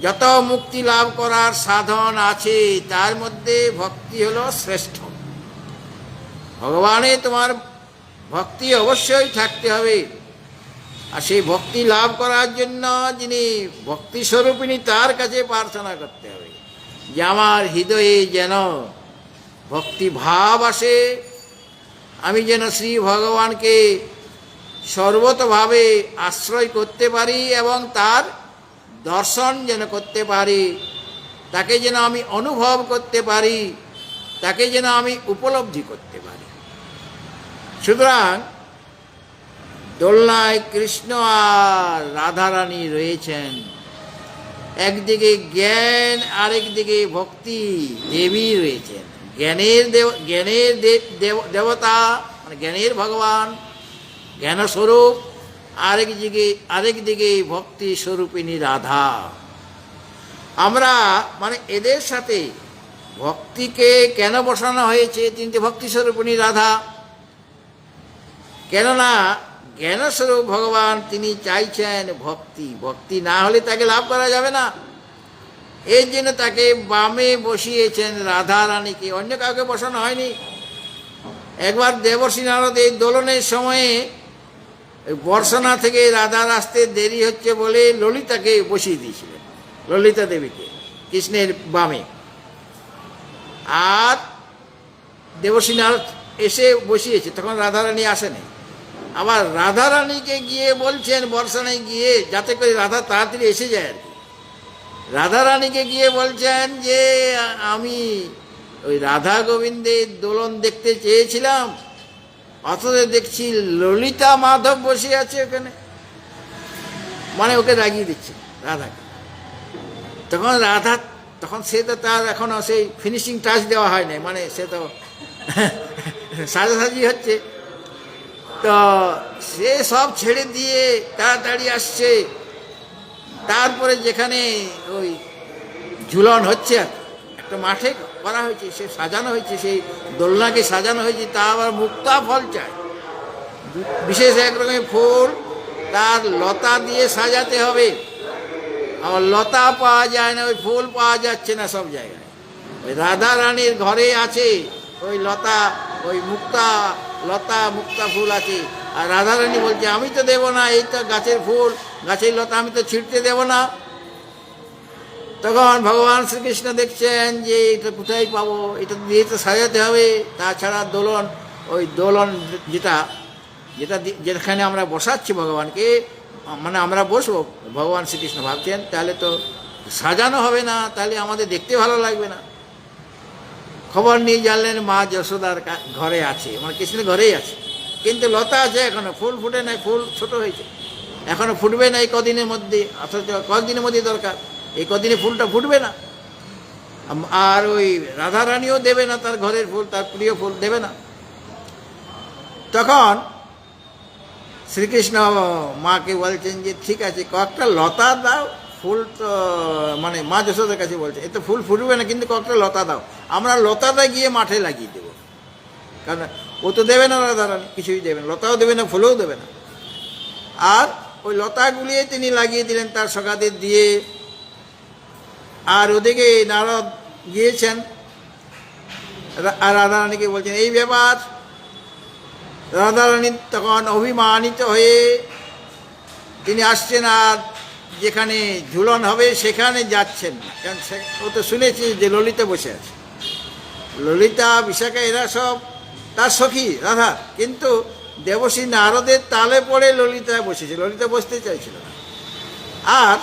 যত মুক্তি লাভ করার সাধন আছে তার মধ্যে ভক্তি হলো শ্রেষ্ঠ। ভগবানে তোমার ভক্তি অবশ্যই থাকতে হবে। আর সেই ভক্তি লাভ করার জন্য যিনি ভক্তি স্বরূপিণী, তার কাছে প্রার্থনা করতে হবে যে আমার হৃদয়ে যেন ভক্তি ভাব আসে, আমি যেন শ্রী ভগবানকে সর্বতভাবে আশ্রয় করতে পারি এবং তার দর্শন যেন করতে পারি, তাকে যেন আমি অনুভব করতে পারি, তাকে যেন আমি উপলব্ধি করতে পারি। সুতরাং দোলনায় কৃষ্ণ আর রাধারানী রয়েছেন, একদিকে জ্ঞান, আরেকদিকে ভক্তি দেবী রয়েছেন। জ্ঞানের দেবতা মানে জ্ঞানের ভগবান, জ্ঞানস্বরূপ, আরেকদিকে ভক্তি স্বরূপিণী রাধা। আমরা মানে এদের সাথে ভক্তিকে কেন বসানো হয়েছে? তিনটে ভক্তি স্বরূপিণী রাধা, কেননা জ্ঞানস্বরূপ ভগবান তিনি চাইছেন ভক্তি, ভক্তি না হলে তাকে লাভ করা যাবে না। এর জন্য তাকে বামে বসিয়েছেন রাধা রানীকে, অন্য কাউকে বসানো হয়নি। একবার দেবর্ষী নারদ এই দোলনের সময়ে বর্ষনা থেকে রাধার আসতে দেরি হচ্ছে বলে ললিতাকে বসিয়ে দিয়েছিলেন, ললিতা দেবীকে কৃষ্ণের বামে। আর দেবর্ষী নারদ এসে বসিয়েছে, তখন রাধারানী আসেনি। আবার রাধারানীকে গিয়ে বলছেন বর্ষণায় গিয়ে, যাতে করে রাধা তাড়াতাড়ি এসে যায় আর কি, রাধারানীকে গিয়ে বলছেন যে আমি ওই রাধা গোবিন্দের দোলন দেখতে চেয়েছিলাম, অথচ দেখছি ললিতা মাধব বসে আছে ওখানে, মানে ওকে রাগিয়ে দিচ্ছে রাধাকে। তখন রাধা, তখন সে তো তার এখনো সেই ফিনিশিং টাচ দেওয়া হয় নাই, মানে সে তো সাজাসাজি হচ্ছে, তো সে সব ছেড়ে দিয়ে তাড়াতাড়ি আসছে। তারপরে যেখানে ওই ঝুলন হচ্ছে, একটা মাঠে করা হয়েছে, সে সাজানো হয়েছে, সেই দোলনাকে সাজানো হয়েছে, তা আবার মুক্তা ফল চায়, বিশেষ এক রকমের ফুল, তার লতা দিয়ে সাজাতে হবে। আবার লতা পাওয়া যায় না, ওই ফুল পাওয়া যাচ্ছে না সব জায়গায়। ওই রাধা রানীর ঘরে আছে ওই লতা, ওই লতা মুক্তা ফুল আছে। আর রাধারানী বলছে আমি তো দেবো না, এই তো গাছের ফুল, গাছের লতা আমি তো ছিঁড়তে দেবো না। তখন ভগবান শ্রীকৃষ্ণ দেখছেন যে এটা কোথায় পাবো, এটা দিয়ে তো সাজাতে হবে। তাছাড়া দোলন, ওই দোলন যেখানে আমরা বসাচ্ছি ভগবানকে, মানে আমরা বসবো, ভগবান শ্রীকৃষ্ণ ভাবছেন তাহলে তো সাজানো হবে না, তাহলে আমাদের দেখতে ভালো লাগবে না। খবর নিয়ে জানলেন মা যশোদার ঘরে আছে, মানে কৃষ্ণের ঘরেই আছে, কিন্তু লতা আছে এখনো, ফুল ফুটে নাই, ফুল ছোট হয়েছে, এখনো ফুটবে না এই কদিনের মধ্যে, অথচ কয়েকদিনের মধ্যে দরকার, এই কদিনে ফুলটা ফুটবে না। আর ওই রাধারানীও দেবে না তার ঘরের ফুল, তার প্রিয় ফুল দেবে না। তখন শ্রীকৃষ্ণ মাকে বলছেন যে ঠিক আছে, কয়েকটা লতা দাও, ফুল তো মানে মা যশোদার কাছে বলছে এ তো ফুল ফুটবে না, কিন্তু কয়েকটা লতা দাও, আমরা লতাটা গিয়ে মাঠে লাগিয়ে দেবো। কারণ ও তো দেবে না, রাধারানী কিছুই দেবে না, লতাও দেবে না, ফুলও দেবে না। আর ওই লতাগুলিয়ে তিনি লাগিয়ে দিলেন তার সখাদের দিয়ে। আর ওদিকে নারদ গিয়েছেন, আর রাধারানীকে বলছেন এই ব্যাপার। রাধারানী তখন অভিমানিত হয়ে তিনি আসছেন, আর যেখানে ঝুলন হবে সেখানে যাচ্ছেন না, কারণ ও তো শুনেছি যে ললিতা বসে আছে, ললিতা বিশাখা এরা সব তার সখী রাধা, কিন্তু দেবশ্রী নারদের তালে পড়ে ললিতা বসেছে, ললিতা বসতে চাইছিল না। আর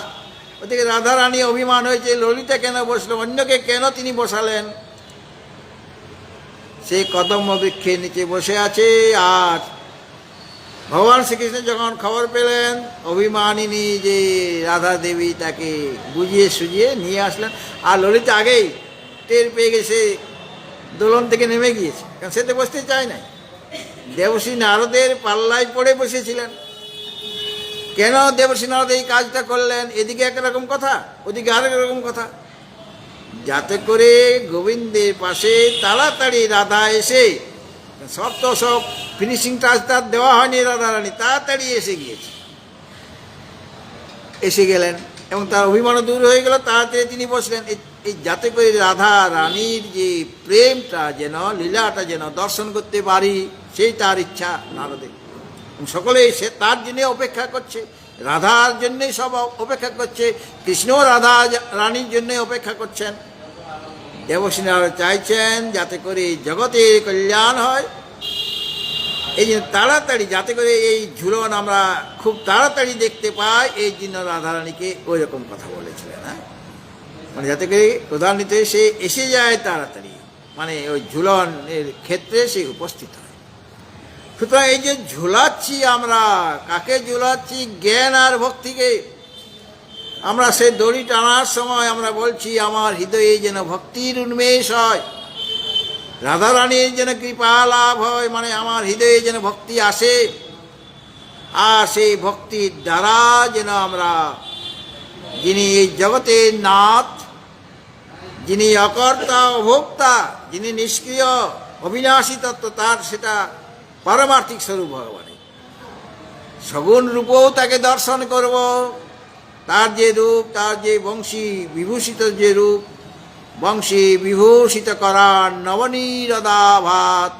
ওদিকে রাধারানী অভিমান হয়েছে, ললিতা কেন বসলো, অন্যকে কেন তিনি বসালেন। সেই কদম্ব বৃক্ষের নিচে বসে আছে। আর ভগবান শ্রীকৃষ্ণ যখন খবর পেলেন অভিমানিনী যে রাধা দেবী, তাকে বুঝিয়ে সুঝিয়ে নিয়ে আসলেন। আর ললিতা আগেই টের পেয়ে গেছে, দোলন থেকে নেমে গিয়েছে, কারণ সে তো বসতে চায় নাই। দেবশ্রী নারদের পাল্লায় পড়ে বসেছিলেন। কেন দেবশ্রী নারদ এই কাজটা করলেন? এদিকে একরকম কথা, ওদিকে আরেক রকম কথা, যাতে করে গোবিন্দের পাশে তাড়াতাড়ি রাধা এসে, সব তো সব ফিনিশিং টাচ তার দেওয়া হয়নি, রাধারানী তাড়াতাড়ি এসে গেলেন এবং তার অভিমানও দূর হয়ে গেল। তাড়াতাড়ি তিনি বসলেন, এই যাতে করে রাধা রানীর যে প্রেমটা যেন, লীলাটা যেন দর্শন করতে পারি, সেই তার ইচ্ছা নারদের। সকলেই সে তার জন্য অপেক্ষা করছে, রাধার জন্যই সব অপেক্ষা করছে, কৃষ্ণ রাধা রানীর জন্যই অপেক্ষা করছেন। দেবশ্রী নারদ চাইছেন যাতে করে জগতের কল্যাণ হয়, এই জন্য তাড়াতাড়ি যাতে করে এই ঝুলন আমরা খুব তাড়াতাড়ি দেখতে পাই, এই জন্য রাধারানীকে ওই রকম কথা বলেছিলেন। হ্যাঁ, মানে যাতে করে প্রধানিত সে এসে যায় তাড়াতাড়ি, মানে ওই ঝুলনের ক্ষেত্রে সে উপস্থিত হয়। সুতরাং এই যে ঝুলাচ্ছি আমরা, কাকে ঝুলাচ্ছি? জ্ঞান আর ভক্তিকে। আমরা সে দড়ি টানার সময় আমরা বলছি আমার হৃদয়ে যেন ভক্তির উন্মেষ হয়, রাধারানীর যেন কৃপা লাভ হয়, মানে আমার হৃদয়ে যেন ভক্তি আসে। আর সেই ভক্তির দ্বারা যেন আমরা, যিনি এই জগতের নাথ, যিনি অকর্তা অভোক্তা, যিনি নিষ্ক্রিয় অবিনাশী তত্ত্ব, তার সেটা পারমার্থিক স্বরূপ ভগবানের সগুণ রূপও তাকে দর্শন করব। তার যে রূপ, তার যে বংশী বিভূষিত যে রূপ, বংশী বিভূষিত করার নবনীরদাভাত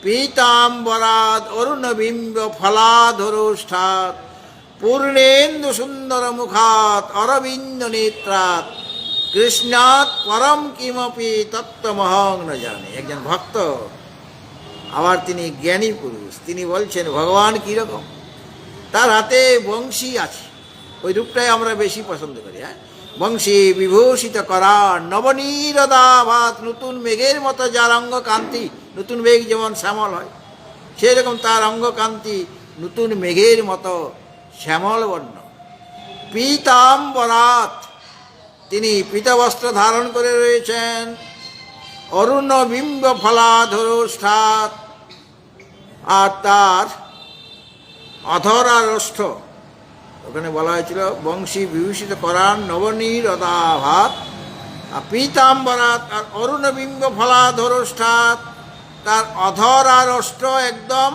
পীতাম্বরাদ অরুণবিম্ব ফলাধরোষ্ঠাৎ পূর্ণেন্দু সুন্দর মুখাত অরবিন্দ নেত্রাৎ কৃষ্ণাৎ পরম কিমপি তত্ত্বমহং ন জানে। একজন ভক্ত, আবার তিনি জ্ঞানী পুরুষ, তিনি বলছেন ভগবান কীরকম। তার হাতে বংশী আছে, ওই রূপটাই আমরা বেশি পছন্দ করি। হ্যাঁ, বংশী বিভূষিত করা নবনীরদাভাত, নতুন মেঘের মতো যার অঙ্গকান্তি, নতুন মেঘ যেমন শ্যামল হয়, সেরকম তার অঙ্গকান্তি নতুন মেঘের মতো শ্যামল বর্ণ। পীতাম্বরাত, তিনি পীতবস্ত্র ধারণ করে রয়েছেন। অরুণবিম্ব ফলাধরোষ্ঠাৎ, আর তার অধর আর ওষ্ঠ, ওখানে বলা হয়েছিল বংশী বিভূষিত করান নবনীরদাভাত আর পীতাম্বরাত, আর অরুণবিম্ব ফলাধরোষ্ঠাৎ, তার অধর আর ওষ্ঠ একদম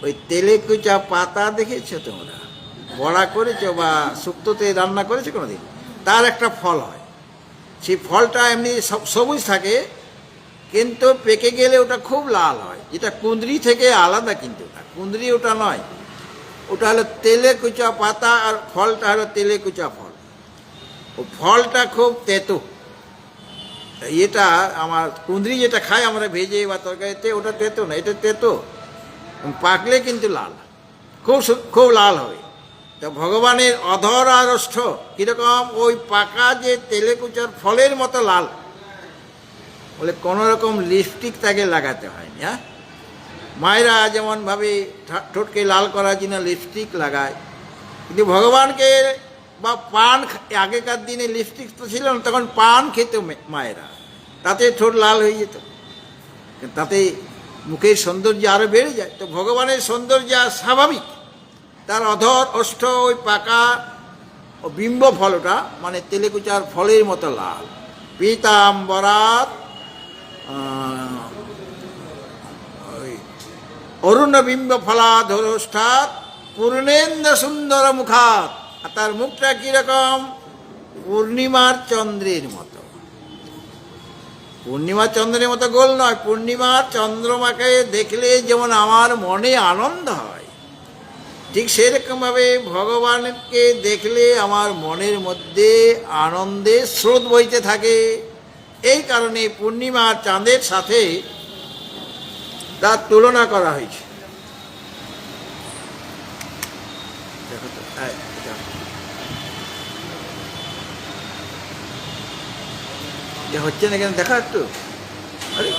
ওই তেলেকুচা পাতা দেখেছো তোমরা, বড়া করেছো বা শুক্তোতে রান্না করেছো কোনোদিন, তার একটা ফল হয়, সেই ফলটা এমনি সবুজ থাকে, কিন্তু পেকে গেলে ওটা খুব লাল হয়, যেটা কুঁদরি থেকে আলাদা। কিন্তু ওটা কুঁদরি ওটা নয়, ওটা হলো তেলেকুচা পাতা, আর ফলটা হলো তেলেকুচা ফল। ও ফলটা খুব তেতো। এটা আমার কুঁদরি যেটা খাই আমরা ভেজে বা তরকারিতে, ওটা তেতো না, এটা তেতো, পাকলে কিন্তু লাল, খুব লাল হবে। তো ভগবানের অধর আর ওষ্ঠ কীরকম? ওই পাকা যে তেলেকুচার ফলের মতো লাল। বলে কোনো রকম লিপস্টিক তাকে লাগাতে হয়নি। হ্যাঁ, মায়েরা যেমনভাবে ঠোঁটকে লাল করার জন্য লিপস্টিক লাগায়, কিন্তু ভগবানকে বা পান, আগেকার দিনে লিপস্টিক তো ছিল না, তখন পান খেত মায়েরা, তাতে ঠোঁট লাল হয়ে যেত, তাতে মুখের সৌন্দর্য আরও বেড়ে যায়। তো ভগবানের সৌন্দর্য স্বাভাবিক, তার অধর ওষ্ঠ ওই পাকা বিম্ব ফলটা, মানে তেলেকুচার ফলের মতো লাল। পীতাম্বরাত অরুণবিম্ব ফলাধরোষ্ঠাৎ পূর্ণেন্দু সুন্দর মুখাত, আর তার মুখটা কীরকম? পূর্ণিমার চন্দ্রের মতো। পূর্ণিমার চন্দ্রের মতো গোল নয়, পূর্ণিমার চন্দ্রমাকে দেখলে যেমন আমার মনে আনন্দ হয়, ঠিক সেরকমভাবে ভগবানকে দেখলে আমার মনের মধ্যে আনন্দের স্রোত বইতে থাকে। এই কারণে পূর্ণিমার চাঁদের সাথে তার তুলনা করা হয়েছে। দেখো তো, এটা হচ্ছে না কেন দেখা একটু। আরে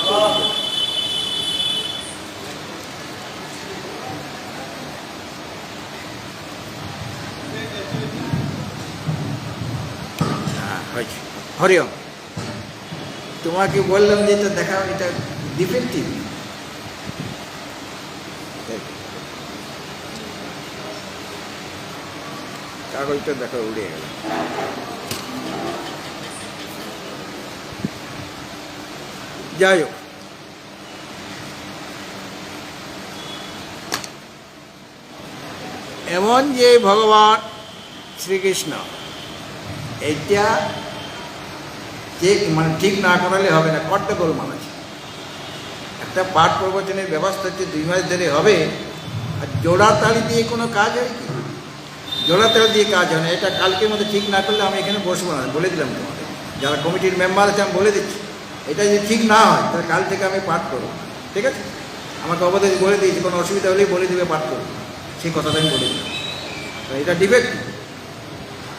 হ্যাঁ হয়েছে। হরিওম, তোমাকে বললাম যে এটা দেখাও, এটা ডিফেক্টিভ। কাগজটা দেখো উড়ে গেল। যাই হোক, এমন যে ভগবান শ্রীকৃষ্ণ এইটা যে মানে ঠিক না করালে হবে না, কট্টগোল আছে। একটা পাঠ প্রবচনের ব্যবস্থা হচ্ছে 2 মাস ধরে হবে, আর জোড়া তালি দিয়ে কোনো কাজ হয় কি? জোড়া তালি দিয়ে কাজ হয় না। এটা কালকের মধ্যে ঠিক না করলে আমি এখানে বসবো না, বলে দিলাম তোমাদের। যারা কমিটির মেম্বার আছে আমি বলে দিচ্ছি, এটা যদি ঠিক না হয় তাহলে কাল থেকে আমি পাঠ করবো, ঠিক আছে? আমাকে অবদেশ বলে দিয়েছি, কোনো অসুবিধা হলেই বলে দেবে, পাঠ করবো, সেই কথাটা আমি বলে দিলাম। তো এটা ডিফেক্ট,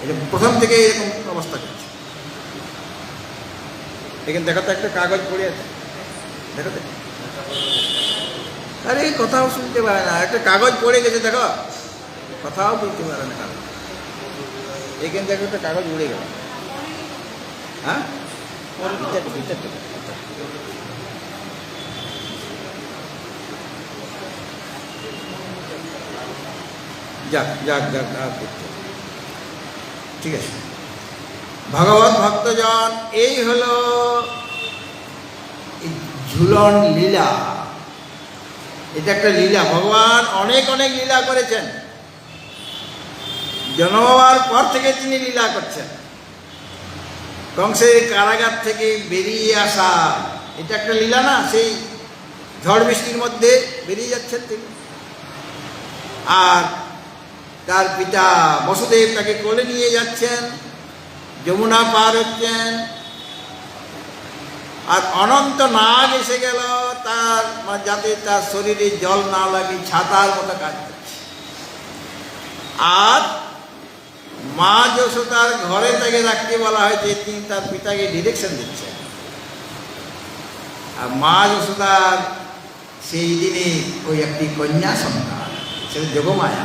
এটা প্রথম থেকে এরকম অবস্থা করছে। এখানে দেখাতে একটা কাগজ পড়ে আছে, দেখাতে। আরে কথাও শুনতে পারে না, একটা কাগজ পড়ে গেছে, দেখো কথাও বলতে পারে না কাগজ। এখানে দেখো একটা কাগজ উড়ে গেল। হ্যাঁ, যাক যাক যাক, ঠিক আছে। ভগবত ভক্তজন, এই হলো ঝুলন লীলা। এটা একটা লীলা। ভগবান অনেক অনেক লীলা করেছেন, জন্ম হওয়ার পর থেকে তিনি লীলা করছেন। কংসের কারাগার থেকে বেরিয়ে আসা, এটা একটা লীলা না? সেই ঝড় বৃষ্টির মধ্যে বেরিয়ে যাচ্ছেন তিনি, আর তার পিতা বসুদেব তাকে কোলে নিয়ে যাচ্ছেন, যমুনা পার হচ্ছেন, আর অনন্ত নাগ এসে গেল তার, যাতে তার শরীরে জল না লাগে, ছাতার মতো কাজ করছে। আর মা যশোদার ঘরে তাকে রাখতে বলা হয়েছে, তিনি তার পিতাকে ডিরেকশন দিচ্ছেন। আর মা যশোদার সেই দিনে ওই একটি কন্যা সন্তান, সেটা যোগমায়া,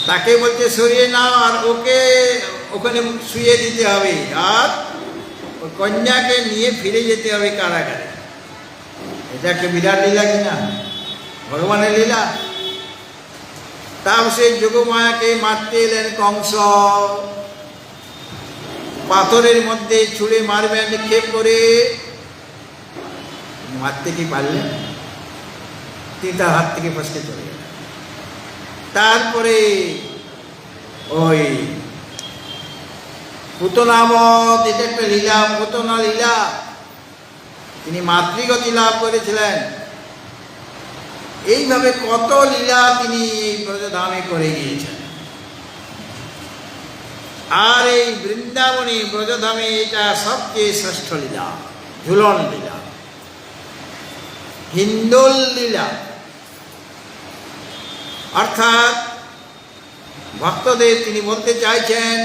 তাকে বলছে সরিয়ে নাও, আর ওকে ওখানে শুয়ে দিতে হবে, আর ওই কন্যাকে নিয়ে ফিরে যেতে হবে কারাগারে। এটা একটা বিরাট লীলা কিনা? ভগবানের লীলা। তাও সেই যোগমায়াকে মারতে এলেন কংস, পাথরের মধ্যে ছুঁড়ে মারবেন নিক্ষেপ করে, মারতে কি পারলেন? তিনি তার হাত থেকে ফসকে চলে গেলেন। তারপরে ওই পুতনাবধ, এটা একটা লীলা, পুতনা লীলা। তিনি মাতৃগতি লাভ করেছিলেন। এইভাবে কত লীলা তিনি এই ব্রজধামে করে গিয়েছেন। আর এই বৃন্দাবনে ব্রজধামে এটা সবচেয়ে শ্রেষ্ঠ লীলা, ঝুলন লীলা, হিন্দোল লীলা। অর্থাৎ ভক্তদের তিনি বলতে চাইছেন,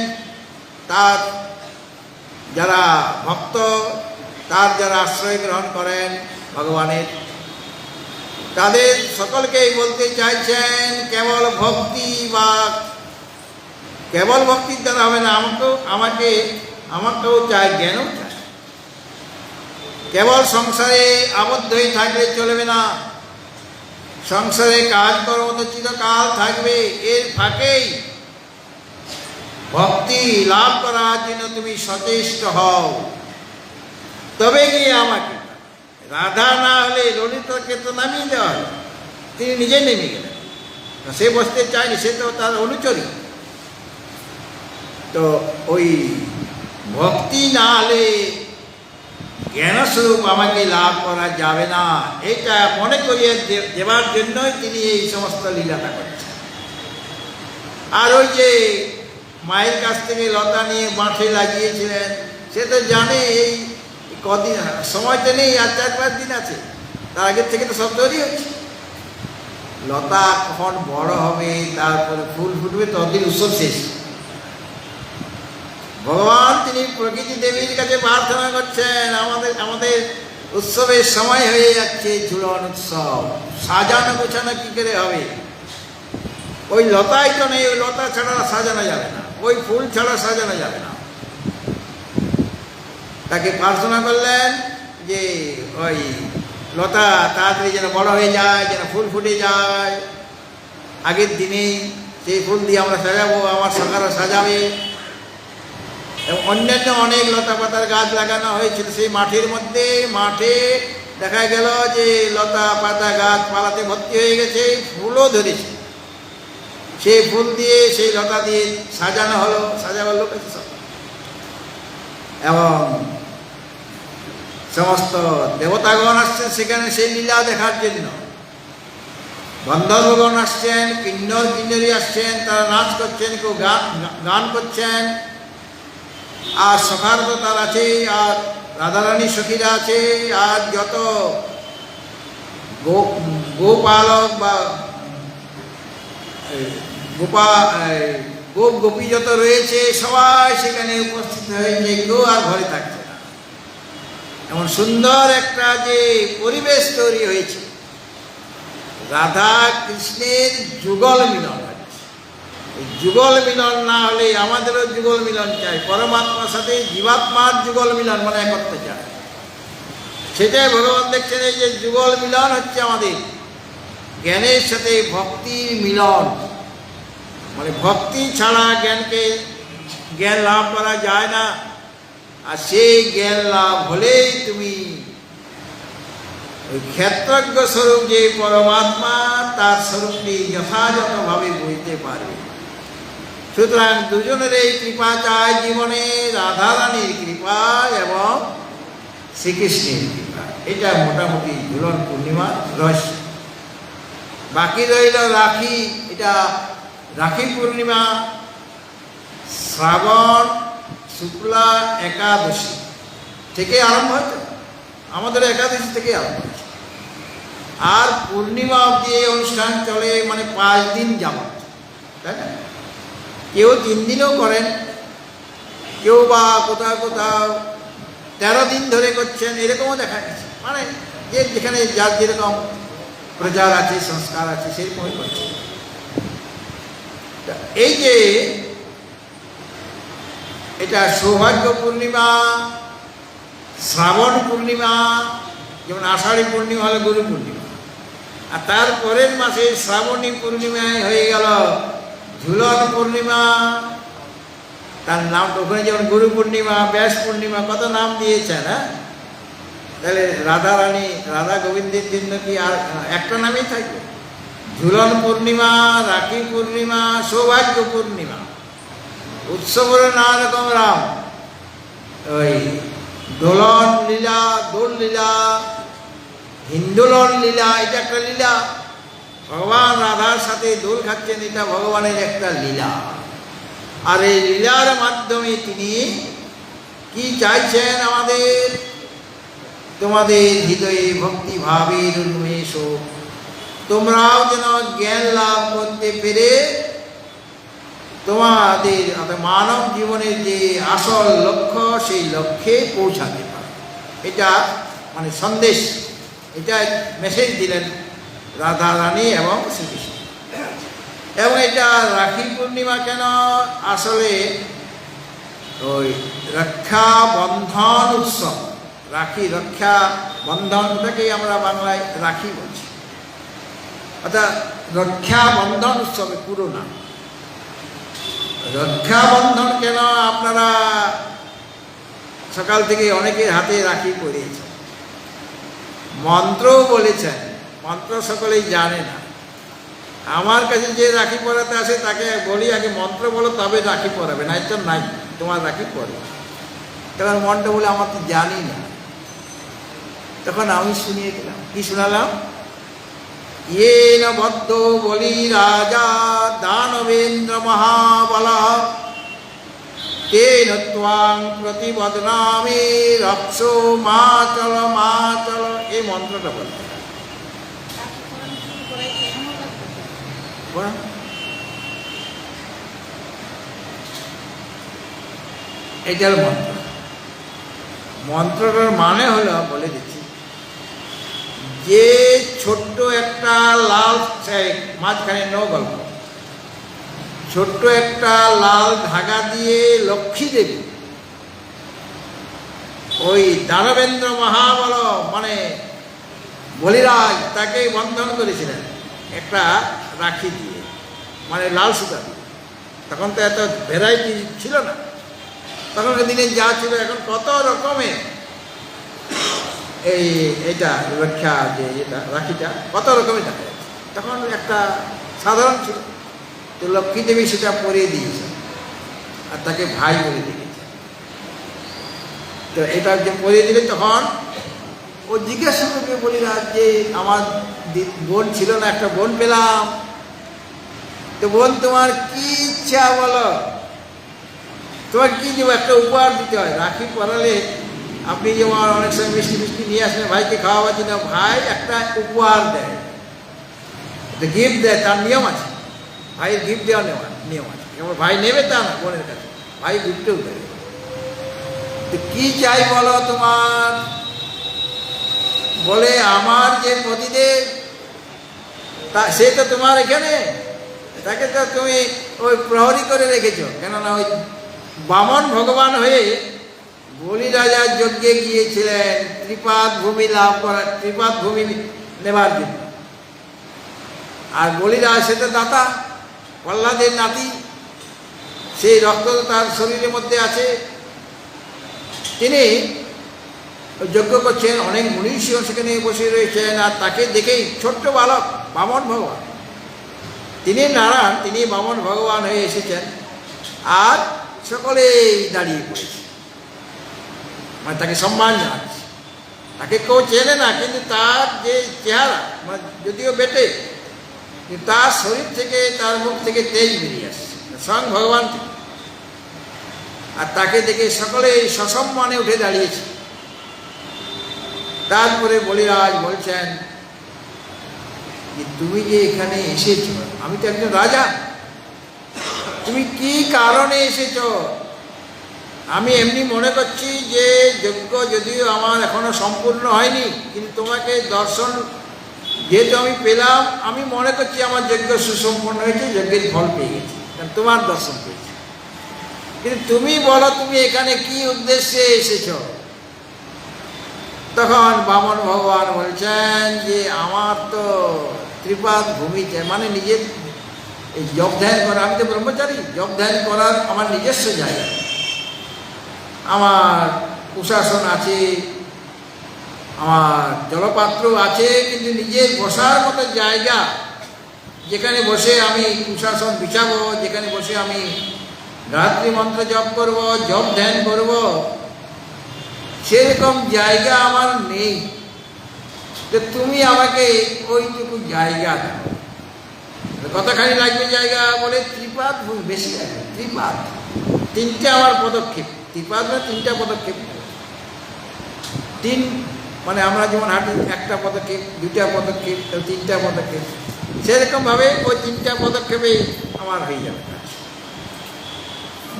তার যারা ভক্ত, তার যারা আশ্রয় গ্রহণ করেন ভগবানের, তাদের সকলকেই বলতে চাইছেন, কেবল ভক্তি বা কেবল ভক্তির দ্বারা হবে না, আমাকেও চাই, জ্ঞানও চাই। কেবল সংসারে আবদ্ধ হয়ে থাকলে চলবে না, সংসারে কাজকর্ম তো চিরকাল থাকবে। এর ফাঁকেই ভক্তি লাভ করার জন্য তুমি সচেষ্ট হও, তবে গিয়ে আমাকে। রাধা না হলে ললিতাকে তো নামিয়ে দেওয়া হয়, তিনি নিজে নেমে গেলেন। সে বসতে চায়নি, সে তো তার অনুচরী। তো ওই ভক্তি না হলে জ্ঞানস্বরূপ আমাকে লাভ করা যাবে না, এটা মনে করিয়ে দেবার জন্যই তিনি এই সমস্ত লীলাটা করছেন। আর ওই যে মায়ের কাছ থেকে লতা নিয়ে মাঠে লাগিয়েছিলেন, সে তো জানে এই কদিন সময়টা নেই, আর 4-5 দিন আছে, তার আগের থেকে তো সব তৈরি হচ্ছে। লতা কখন বড় হবে, তারপরে ফুল ফুটবে, ততদিন উৎসব শেষ। ভগবান তিনি প্রকৃতি দেবীর কাছে প্রার্থনা করছেন, আমাদের উৎসবের সময় হয়ে যাচ্ছে, ঝুলন উৎসব, সাজানো গোছানো কি করে হবে? ওই লতাই তো নেই, ওই লতা ছাড়া সাজানো যাবে না, ওই ফুল ছাড়া সাজানো যাবে না। তাকে প্রার্থনা করলেন যে ওই লতা তাড়াতাড়ি যেন বড় হয়ে যায়, যেন ফুল ফুটে যায়, আগের দিনেই সেই ফুল দিয়ে আমরা সাজাবো, আমার সকালও সাজাবে। এবং অন্যান্য অনেক লতা পাতার গাছ লাগানো হয়েছিল সেই মাঠের মধ্যে। মাঠে দেখা গেল যে লতা পাতা গাছ পালাতে ভর্তি হয়ে গেছে, ফুলও ধরেছে। সেই ফুল দিয়ে সেই লতা দিয়ে সাজানো হলো, সাজাবার লোক আছে সব। এবং সমস্ত দেবতাগণ আসছেন সেখানে সেই লীলা দেখার জন্য। গন্ধর্বগণ আসছেন, কিন্নর কিন্নরী আসছেন, তারা নাচ করছেন, কেউ গান করছেন। আর সখার তো তার আছে, আর রাধারানী সখীরা আছে, আর যত গোপালক বা গোপ গোপী যত রয়েছে সবাই সেখানে উপস্থিত হয়েছে, কেউ আর ঘরে থাকছে না। এমন সুন্দর একটা যে পরিবেশ তৈরি হয়েছে, রাধা কৃষ্ণের যুগল মিলন হচ্ছে। এই যুগল মিলন না হলে আমাদেরও যুগল মিলন চাই, পরমাত্মার সাথে জীবাত্মার যুগল মিলন, মানে একত্র চাই। সেটাই ভগবান দেখছেন, এই যে যুগল মিলন হচ্ছে আমাদের জ্ঞানের সাথে ভক্তির মিলন। মানে ভক্তি ছাড়া জ্ঞান লাভ করা যায় না। আর সেই জ্ঞান লাভ হলেই তুমি ওই ক্ষেত্রজ্ঞ স্বরূপ যে পরমাত্মা, তার স্বরূপটি যথাযথভাবে বুঝতে পারবে। সুতরাং দুজনের এই কৃপা চাই জীবনে, রাধারানীর কৃপা এবং শ্রীকৃষ্ণের কৃপা। এটা মোটামুটি ঝুলন পূর্ণিমার রহস্য। বাকি রইল রাখি। এটা রাখি পূর্ণিমা শ্রাবণ শুক্লা একাদশী থেকে আরম্ভ হয়েছে, আমাদের একাদশী থেকে আরম্ভ হয়েছে। আর পূর্ণিমা অবধি এই অনুষ্ঠান চলে, মানে 5 দিন যাবত, তাই না? কেউ 3 দিনও করেন, কেউ বা কোথাও কোথাও 13 দিন ধরে করছেন, এরকমও দেখা গেছে। মানে যে যেখানে যার যেরকম প্রচার আছে, সংস্কার আছে, সেরকমই করছে। এই যে এটা সৌভাগ্য পূর্ণিমা, শ্রাবণ পূর্ণিমা, যেমন আষাঢ়ী পূর্ণিমা হলো গুরু পূর্ণিমা, আর তার পরের মাসে শ্রাবণী পূর্ণিমায় হয়ে গেল ঝুলন পূর্ণিমা। তার নাম তো ওখানে যেমন গুরু পূর্ণিমা, ব্যাস পূর্ণিমা, কত নাম দিয়েছেন। হ্যাঁ, তাহলে রাধারানী, রাধা গোবিন্দের জন্য কি আর একটা নামই থাকবে? ঝুলন পূর্ণিমা, রাখি পূর্ণিমা, সৌভাগ্য পূর্ণিমা। উৎসবের নানা রকম রাম, ওই দোলন লীলা, দোল লীলা, হিন্দোলন লীলা, এটা একটা লীলা। ভগবান রাধার সাথে দোল খাচ্ছেন, এটা ভগবানের একটা লীলা। আর এই লীলার মাধ্যমে তিনি কি চাইছেন? আমাদের, তোমাদের হৃদয়ে ভক্তি ভাবের উন্মেষ হোক, তোমরাও যেন জ্ঞান লাভ করতে পেরে তোমাদের মানব জীবনের যে আসল লক্ষ্য, সেই লক্ষ্যে পৌঁছাতে পারে। এটা মানে সন্দেশ, এটা মেসেজ দিলেন রাধা রানী এবং শ্রীকৃষ্ণ। এবং এটা রাখি পূর্ণিমা কেন? আসলে ওই রক্ষা বন্ধন উৎসব, রাখি রক্ষা বন্ধনটাকেই আমরা বাংলায় রাখি বলছি, অর্থাৎ রক্ষা বন্ধন উৎসবে পুরো নাম। রক্ষাবন্ধন কেন? আপনারা সকাল থেকে অনেকের হাতে রাখি পরিয়েছেন, মন্ত্রও বলেছেন, মন্ত্র সকলেই জানে না। আমার কাছে যে রাখি পরাতে আসে তাকে বলি আগে মন্ত্র বলো, তবে রাখি পরাবে, নাই তো নাই, তোমার রাখি পরে। কারণ মন্ত্র বলে আমার তো জানি না। তখন আমি শুনিয়ে দিলাম। কি শোনালাম? येन बद्धो बलि राजा दानवेन्द्र महाबलः तेन त्वां प्रतिबध्नामि रक्षो माचल माचल। এই মন্ত্রটা বলতে এটার মন্ত্র। মন্ত্রটার মানে হলো, বলে দিচ্ছি, যে ছোট্ট একটা লাল মাঝখানে গল্প, ছোট্ট একটা লাল ধাগা দিয়ে লক্ষ্মী দেবী ওই দানবেন্দ্র মহাবল মানে বলিরাজ তাকে বন্ধন করেছিলেন একটা রাখি দিয়ে, মানে লাল সুতা দিয়ে। তখন তো এত ভ্যারাইটি ছিল না, তখনকার দিনে যা ছিল, এখন কত রকমের এইটা রক্ষা, যে এটা রাখিটা কত রকমের দেখা যাচ্ছে, তখন একটা সাধারণ ছিল। তো লক্ষ্মী দেবী সেটা পরিয়ে দিয়েছে আর তাকে ভাই বলে দিয়েছে। তো এটা যে পরিয়ে দিলে তখন ও জিজ্ঞাসা করবে বলিরাজ যে আমার বোন ছিল না, একটা বোন পেলাম, তো বোন তোমার কি ইচ্ছা বলো, তোমার কি দেবো? একটা উপহার দিতে হয়। রাখি পরালে আপনি যেমন অনেক সময় মিষ্টি মিষ্টি নিয়ে আসেন ভাইকে খাওয়াবার জন্য, ভাই একটা উপহার দেয়, একটা গিফট দেয়, তার নিয়ম আছে। ভাইয়ের গিফট দেওয়ার নিয়ম আছে, কেবল ভাই নেবে তা না, বোনের কাছে ভাই গিফটেও দেবে। তো কি চাই বলো তোমার? বলে আমার যে পতিদেব সে তো তোমার এখানে, তাকে তো তুমি ওই প্রহরী করে রেখেছো, কেননা ওই বামন ভগবান হয়ে বলি রাজার যজ্ঞে গিয়েছিলেন ত্রিপাদ ভূমি লাভ করার, ত্রিপাদ ভূমি নেবার জন্য। আর বলিরাজ সে তো দাতা, প্রহ্লাদের নাতি, সেই রক্ত তার শরীরের মধ্যে আছে। তিনি যজ্ঞ করছেন, অনেক মনীষীও সেখানে বসে রয়েছেন, আর তাকে দেখেই ছোট্ট বালক বামন ভগবান, তিনি নারায়ণ, তিনি বামন ভগবান হয়ে এসেছেন, আর সকলেই দাঁড়িয়ে পড়েছে, মানে তাকে সম্মান জানাচ্ছে। তাকে কেউ চেনে না, কিন্তু তার যে চেহারা, মানে যদিও বেটে, কিন্তু তার শরীর থেকে, তার মুখ থেকে তেজ বেরিয়ে আসছে স্বয়ং ভগবান থেকে। আর তাকে দেখে সকলেই সসম্মানে উঠে দাঁড়িয়েছে। তারপরে বলিরাজ বলছেন যে তুমি যে এখানে এসেছ, আমি তো একজন রাজা, তুমি কি কারণে এসেছ? আমি এমনি মনে করছি যে যজ্ঞ যদিও আমার এখনো সম্পূর্ণ হয়নি, কিন্তু তোমাকে দর্শন যেহেতু আমি পেলাম, আমি মনে করছি আমার যজ্ঞ সুসম্পন্ন হয়েছে, যজ্ঞের ফল পেয়ে গেছি, কারণ তোমার দর্শন পেয়েছি। কিন্তু তুমি বলো তুমি এখানে কি উদ্দেশ্যে এসেছ? তখন বামন ভগবান বলছেন যে আমার তো ত্রিপাদ ভূমিতে, মানে নিজের এই জপ ধ্যান করা, আমি তো ব্রহ্মচারী, জপ ধ্যান করার আমার নিজস্ব জায়গা, আমার কুশাসন আছে, আমার জলপাত্র আছে, কিন্তু নিজের বসার মতো জায়গা, যেখানে বসে আমি কুশাসন বিছাবো, যেখানে বসে আমি গায়ত্রী মন্ত্র জপ করব, জপ ধ্যান করব, সেরকম জায়গা আমার নেই। তো তুমি আমাকে ওইটুকু জায়গা দাও। কতখানি লাগবে জায়গা? বলে ত্রিপাদ ভূমি, বেশি লাগবে, ত্রিপাদ, তিনটে আমার পদক্ষেপ, ত্রিপাদ না তিনটা পদক্ষেপ, তিন মানে আমরা যেমন হাঁটি একটা পদক্ষেপ, দুইটা পদক্ষেপ, তিনটা পদক্ষেপ, সেরকমভাবে ওই তিনটা পদক্ষেপেই আমার হয়ে যাবে।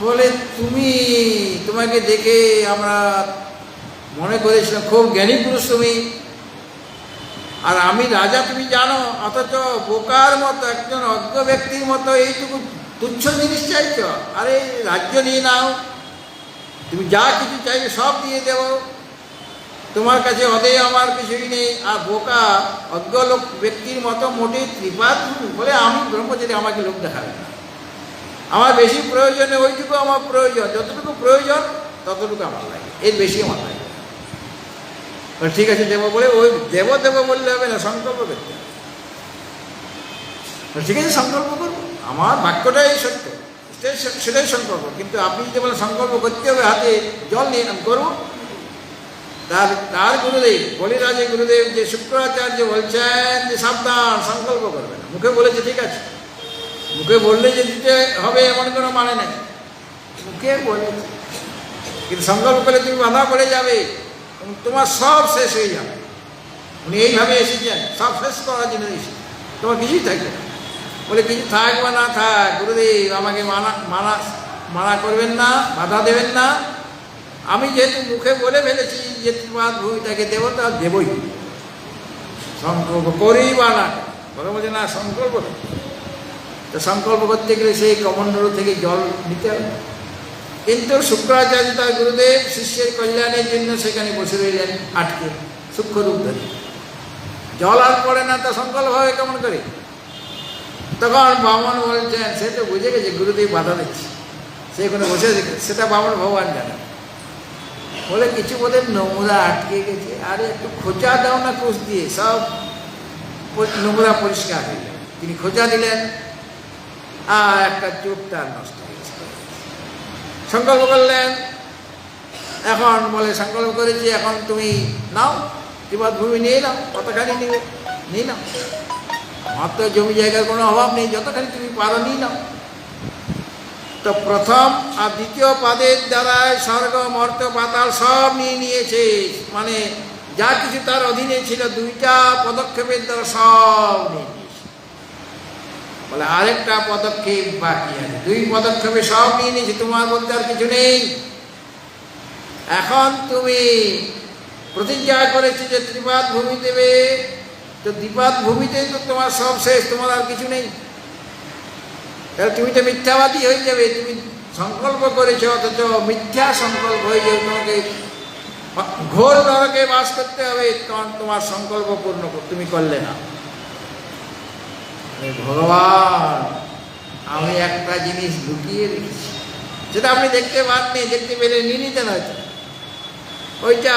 বলে তোমাকে দেখে আমরা মনে করেছিলাম খুব জ্ঞানী পুরুষ তুমি, আর আমি রাজা তুমি জানো, অথচ বোকার মতো একজন অজ্ঞ ব্যক্তির মতো এইটুকু তুচ্ছ জিনিস চাইছ। আরে রাজ্য নিয়ে নাও, তুমি যা কিছু চাইবে সব দিয়ে দেব, তোমার কাছে অদেয় আমার কিছুই নেই। আর বোকা অজ্ঞ লোক ব্যক্তির মতো মোটেই ত্রিপাদ বলে আমি ব্রহ্মচারী, আমাকে লোক দেখাবে না, আমার বেশি প্রয়োজনে ওইটুকু আমার প্রয়োজন, যতটুকু প্রয়োজন ততটুকু আমার লাগে, এর বেশি আমার লাগে। ঠিক আছে দেবো বলে, ওই দেব বললে হবে না, সংকল্প করতে হবে। ঠিক আছে সংকল্প করবো, আমার বাক্যটাই সত্য, সেটাই সংকল্প, কিন্তু আপনি যদি বলেন সংকল্প করতে হবে, হাতে জল নিয়ে আমি করবো। তার গুরুদেব বলিরাজের গুরুদেব যে শুক্রাচার্য বলছেন যে সাবধান, সংকল্প করবে না। মুখে বলেছে ঠিক আছে, মুখে বললে যে দিতে হবে এমন কোনো মানে নেই, মুখে বলেছে, কিন্তু সংকল্প করে তুমি বাধা পড়ে যাবে, তোমার সব শেষ হয়ে যাবে। উনি এইভাবে এসেছেন সব শেষ করার জন্য এসেছেন, তোমার কিছুই থাকবে না। বলে কিছু থাক বা না থাক, গুরুদেব আমাকে মানা করবেন না, বাধা দেবেন না। আমি যেহেতু মুখে বলে ফেলেছি যে ত্রিপাদ ভূমিটাকে দেব, তা দেবই, সংকল্প করেই বা না। ভগবান বলছে না, সংকল্প। তো সংকল্প করতে গেলে সেই কমণ্ডল থেকে জল নিতে হবে। কিন্তু শুক্রাচার্য তার গুরুদেব শিষ্যের কল্যাণের জন্য সেখানে বসে রইলেন আটকে, সূক্ষ্ম রূপ ধরে। জল আর পড়ে না, তা সংকল্প হবে কেমন করে? তখন বামন বলছেন, সে তো বুঝে গেছে গুরুদেব বাধা দিচ্ছে, সেখানে বসে দেখে, সেটা বামন ভগবান জানে। বলে কিছু বোধের নোংরা আটকে গেছে, আরে একটু খোঁচা দাও না কুশ দিয়ে, সব নোংরা পরিষ্কার হয়ে যাবে। তিনি খোঁচা দিলেন, আর একটা চোখ তার নষ্ট হয়েছে। সংকল্প করলেন, এখন বলে সংকল্প করেছি, এখন তুমি নাও, ত্রিপাদ ভূমি নিয়ে নাও, কতখানি নিবে নিয়ে নাও, আমার তো জমি জায়গার কোনো অভাব নেই, যতখানি তুমি পারো নিয়ে নাও। তো প্রথম আর দ্বিতীয় পাদের দ্বারায় স্বর্গ মর্ত পাতাল সব নিয়ে নিয়েছে, মানে যা কিছু তার অধীনে ছিল, দুইটা পদক্ষেপের দ্বারা সব নিয়ে নিয়েছে। বলে আরেকটা পদক্ষেপ বাকি আছে, দুই পদক্ষেপে সব নিয়ে নিয়েছে, তোমার বলতে আর কিছু নেই। এখন তুমি প্রতিজ্ঞা করেছি যে ত্রিপাদ ভূমি দেবে, তো ত্রিপাদ ভূমিতেই তো তোমার সব শেষ, তোমার আর কিছু নেই। তাহলে তুমি তো মিথ্যাবাদী হয়ে যাবে, তুমি সংকল্প করেছো অথচ মিথ্যা সংকল্প হয়ে যাবে, তোমাকে ঘোর নরকে বাস করতে হবে, কারণ তোমার সংকল্প পূর্ণ তুমি করলে না। ভগবান, আমি একটা জিনিস লুকিয়ে রেখেছি, যেটা আপনি দেখতে পাননি, দেখতে পেলে নিয়ে নিতেন হয়তো, ওইটা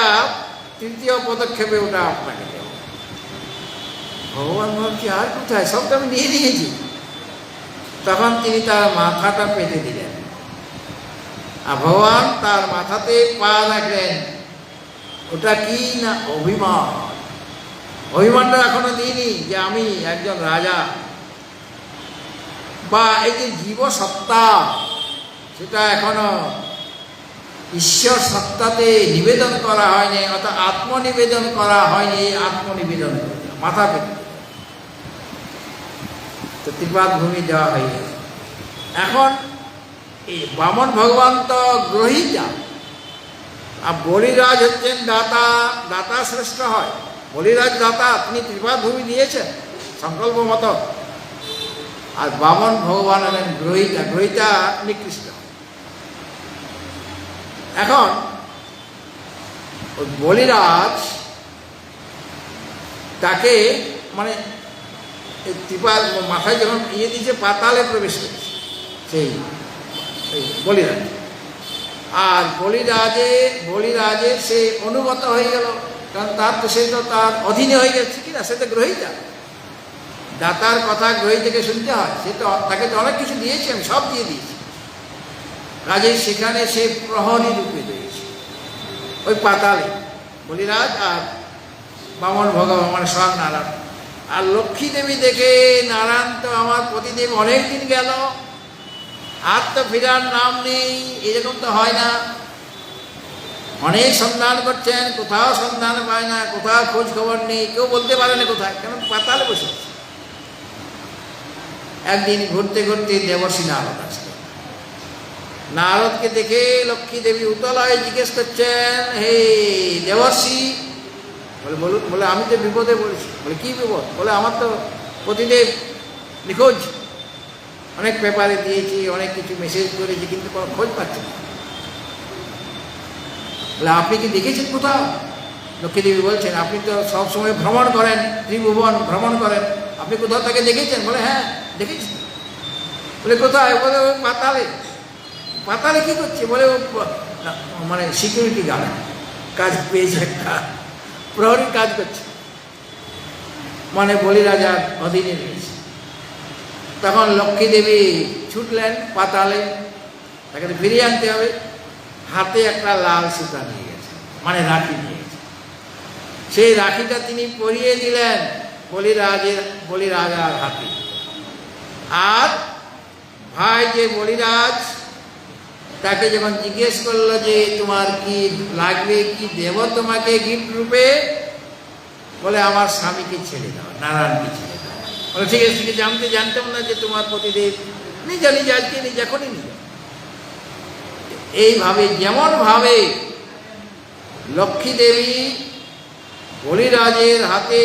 তৃতীয় পদক্ষেপে ওটা আপনাকে দেব। ভগবান ভাবছি আর কোথায়, সব তো আমি নিয়ে নিয়েছি। তখন তিনি তার মাথাটা পেতে দিলেন, আর ভগবান তার মাথাতে পা রাখলেন। ওটা কি না অভিমান, অভিমানটা এখনো দিইনি যে আমি একজন রাজা, বা এই যে জীব সত্তা, সেটা এখনো ঈশ্বর সত্তাতে নিবেদন করা হয়নি, অর্থাৎ আত্মনিবেদন করা হয়নি। আত্মনিবেদন মাথা পেতে, তো ত্রিপাদ ভূমি দেওয়া হয়ে গেছে। এখন এই বামন ভগবান তো গ্রহীতা, আর বলিরাজ হচ্ছেন দাতা। দাতা শ্রেষ্ঠ হয়, বলিরাজ দাতা, তিনি ত্রিপাদ ভূমি দিয়েছেন সংকল্প মতো, আর বামন ভগবান হলেন গ্রহীতা, গ্রহীতা নিকৃষ্ট। এখন ওই বলিরাজ তাকে মানে ত্রিপাদ মাথায় যখন ইয়ে দিয়েছে, পাতালে প্রবেশ করেছে সেই বলিরাজ, আর বলিরাজের সে অনুগত হয়ে গেল, কারণ তার তো সে তো তার অধীনে হয়ে গেছে কিনা, সে তো গ্রহীতা। দাতার কথা গ্রহীতাকে শুনতে হয়, সে তো তাকে তো অনেক কিছু দিয়েছে, আমি সব দিয়ে দিয়েছি। কাজে সেখানে সে প্রহরী রূপে রয়েছে ওই পাতালে, বলিরাজ আর বামন ভগবান মানে স্বয়ং নারায়ণ। আর লক্ষ্মী দেবী দেখে, নারায়ণ তো আমার প্রতিদেব অনেক দিন গেল, আর তো ফেরার নাম নেই, এরকম তো হয় না। অনেক সন্ধান করছেন, কোথাও সন্ধান পায় না, কোথাও খোঁজ খবর নেই, কেউ বলতে পারে না কোথায়, কেন পাতালে বসে। একদিন ঘুরতে ঘুরতে দেবর্ষী নারদ আসলেন। নারদকে দেখে লক্ষ্মী দেবী উতলায় জিজ্ঞেস করছেন, হে দেবর্ষী, বলে বলুন। বলে আমি তো বিপদে পড়েছি। বলে কি বিপদ? বলে আমার তো প্রতিদেব নিখোঁজ, অনেক পেপারে দিয়েছি, অনেক কিছু মেসেজ করেছি, কিন্তু কোনো খোঁজ পাচ্ছি না। বলে আপনি কি দেখেছেন কোথাও? লক্ষ্মীদেবী বলছেন, আপনি তো সবসময় ভ্রমণ করেন, ত্রিভুবন ভ্রমণ করেন, আপনি কোথাও তাকে দেখেছেন? বলে হ্যাঁ দেখেছি। বলে কোথায়? বলে ওই পাতালে। পাতালে কি করছে? বলে মানে সিকিউরিটি গার্ড কাজ পেয়েছে, একটা প্রহরীর কাজ করছে, মানে বলিরাজার অধীনে রয়েছে। তখন লক্ষ্মী দেবী ছুটলেন পাতালে, তাকে ফিরিয়ে আনতে হবে। হাতে একটা লাল সুতা নিয়ে গেছে, মানে রাখি নিয়ে গেছে। সেই রাখিটা তিনি পরিয়ে দিলেন বলিরাজার হাতে। আর ভাই যে বলিরাজ, তাকে যখন জিজ্ঞেস করলো যে তোমার কি লাগবে, কি দেব তোমাকে গিফট রূপে, বলে আমার স্বামীকে ছেড়ে দাও, নারায়ণকে ছেড়ে দাও। বলে ঠিক আছে ঠিক আছে, আমি তো জানতাম না যে তোমার প্রতিদেব। নিজে নিজে আজকে নিজে এখনই নিজে। এইভাবে যেমনভাবে লক্ষ্মী দেবী বলিরাজের হাতে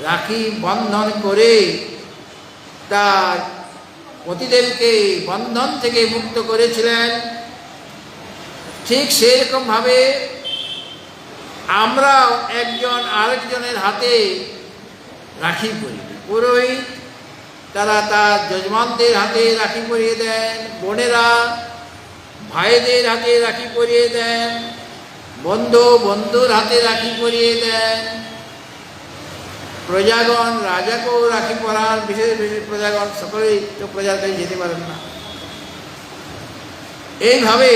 রাখি বন্ধন করে তার পতিদেবকে বন্ধন থেকে মুক্ত করেছিলেন, ঠিক সেরকমভাবে আমরাও একজন আরেকজনের হাতে রাখি পরি। পুরোহিত তারা তার যজমানদের হাতে রাখি পরিয়ে দেন, বোনেরা ভাইদের হাতে রাখি পরিয়ে দেন, বন্ধু বন্ধুর হাতে রাখি পরিয়ে দেন, প্রজাগণ রাজাকেও রাখি পরান। বিশেষ বিশেষ প্রজাগণ সকলেই তো প্রজার কাছে যেতে পারেন না। এইভাবে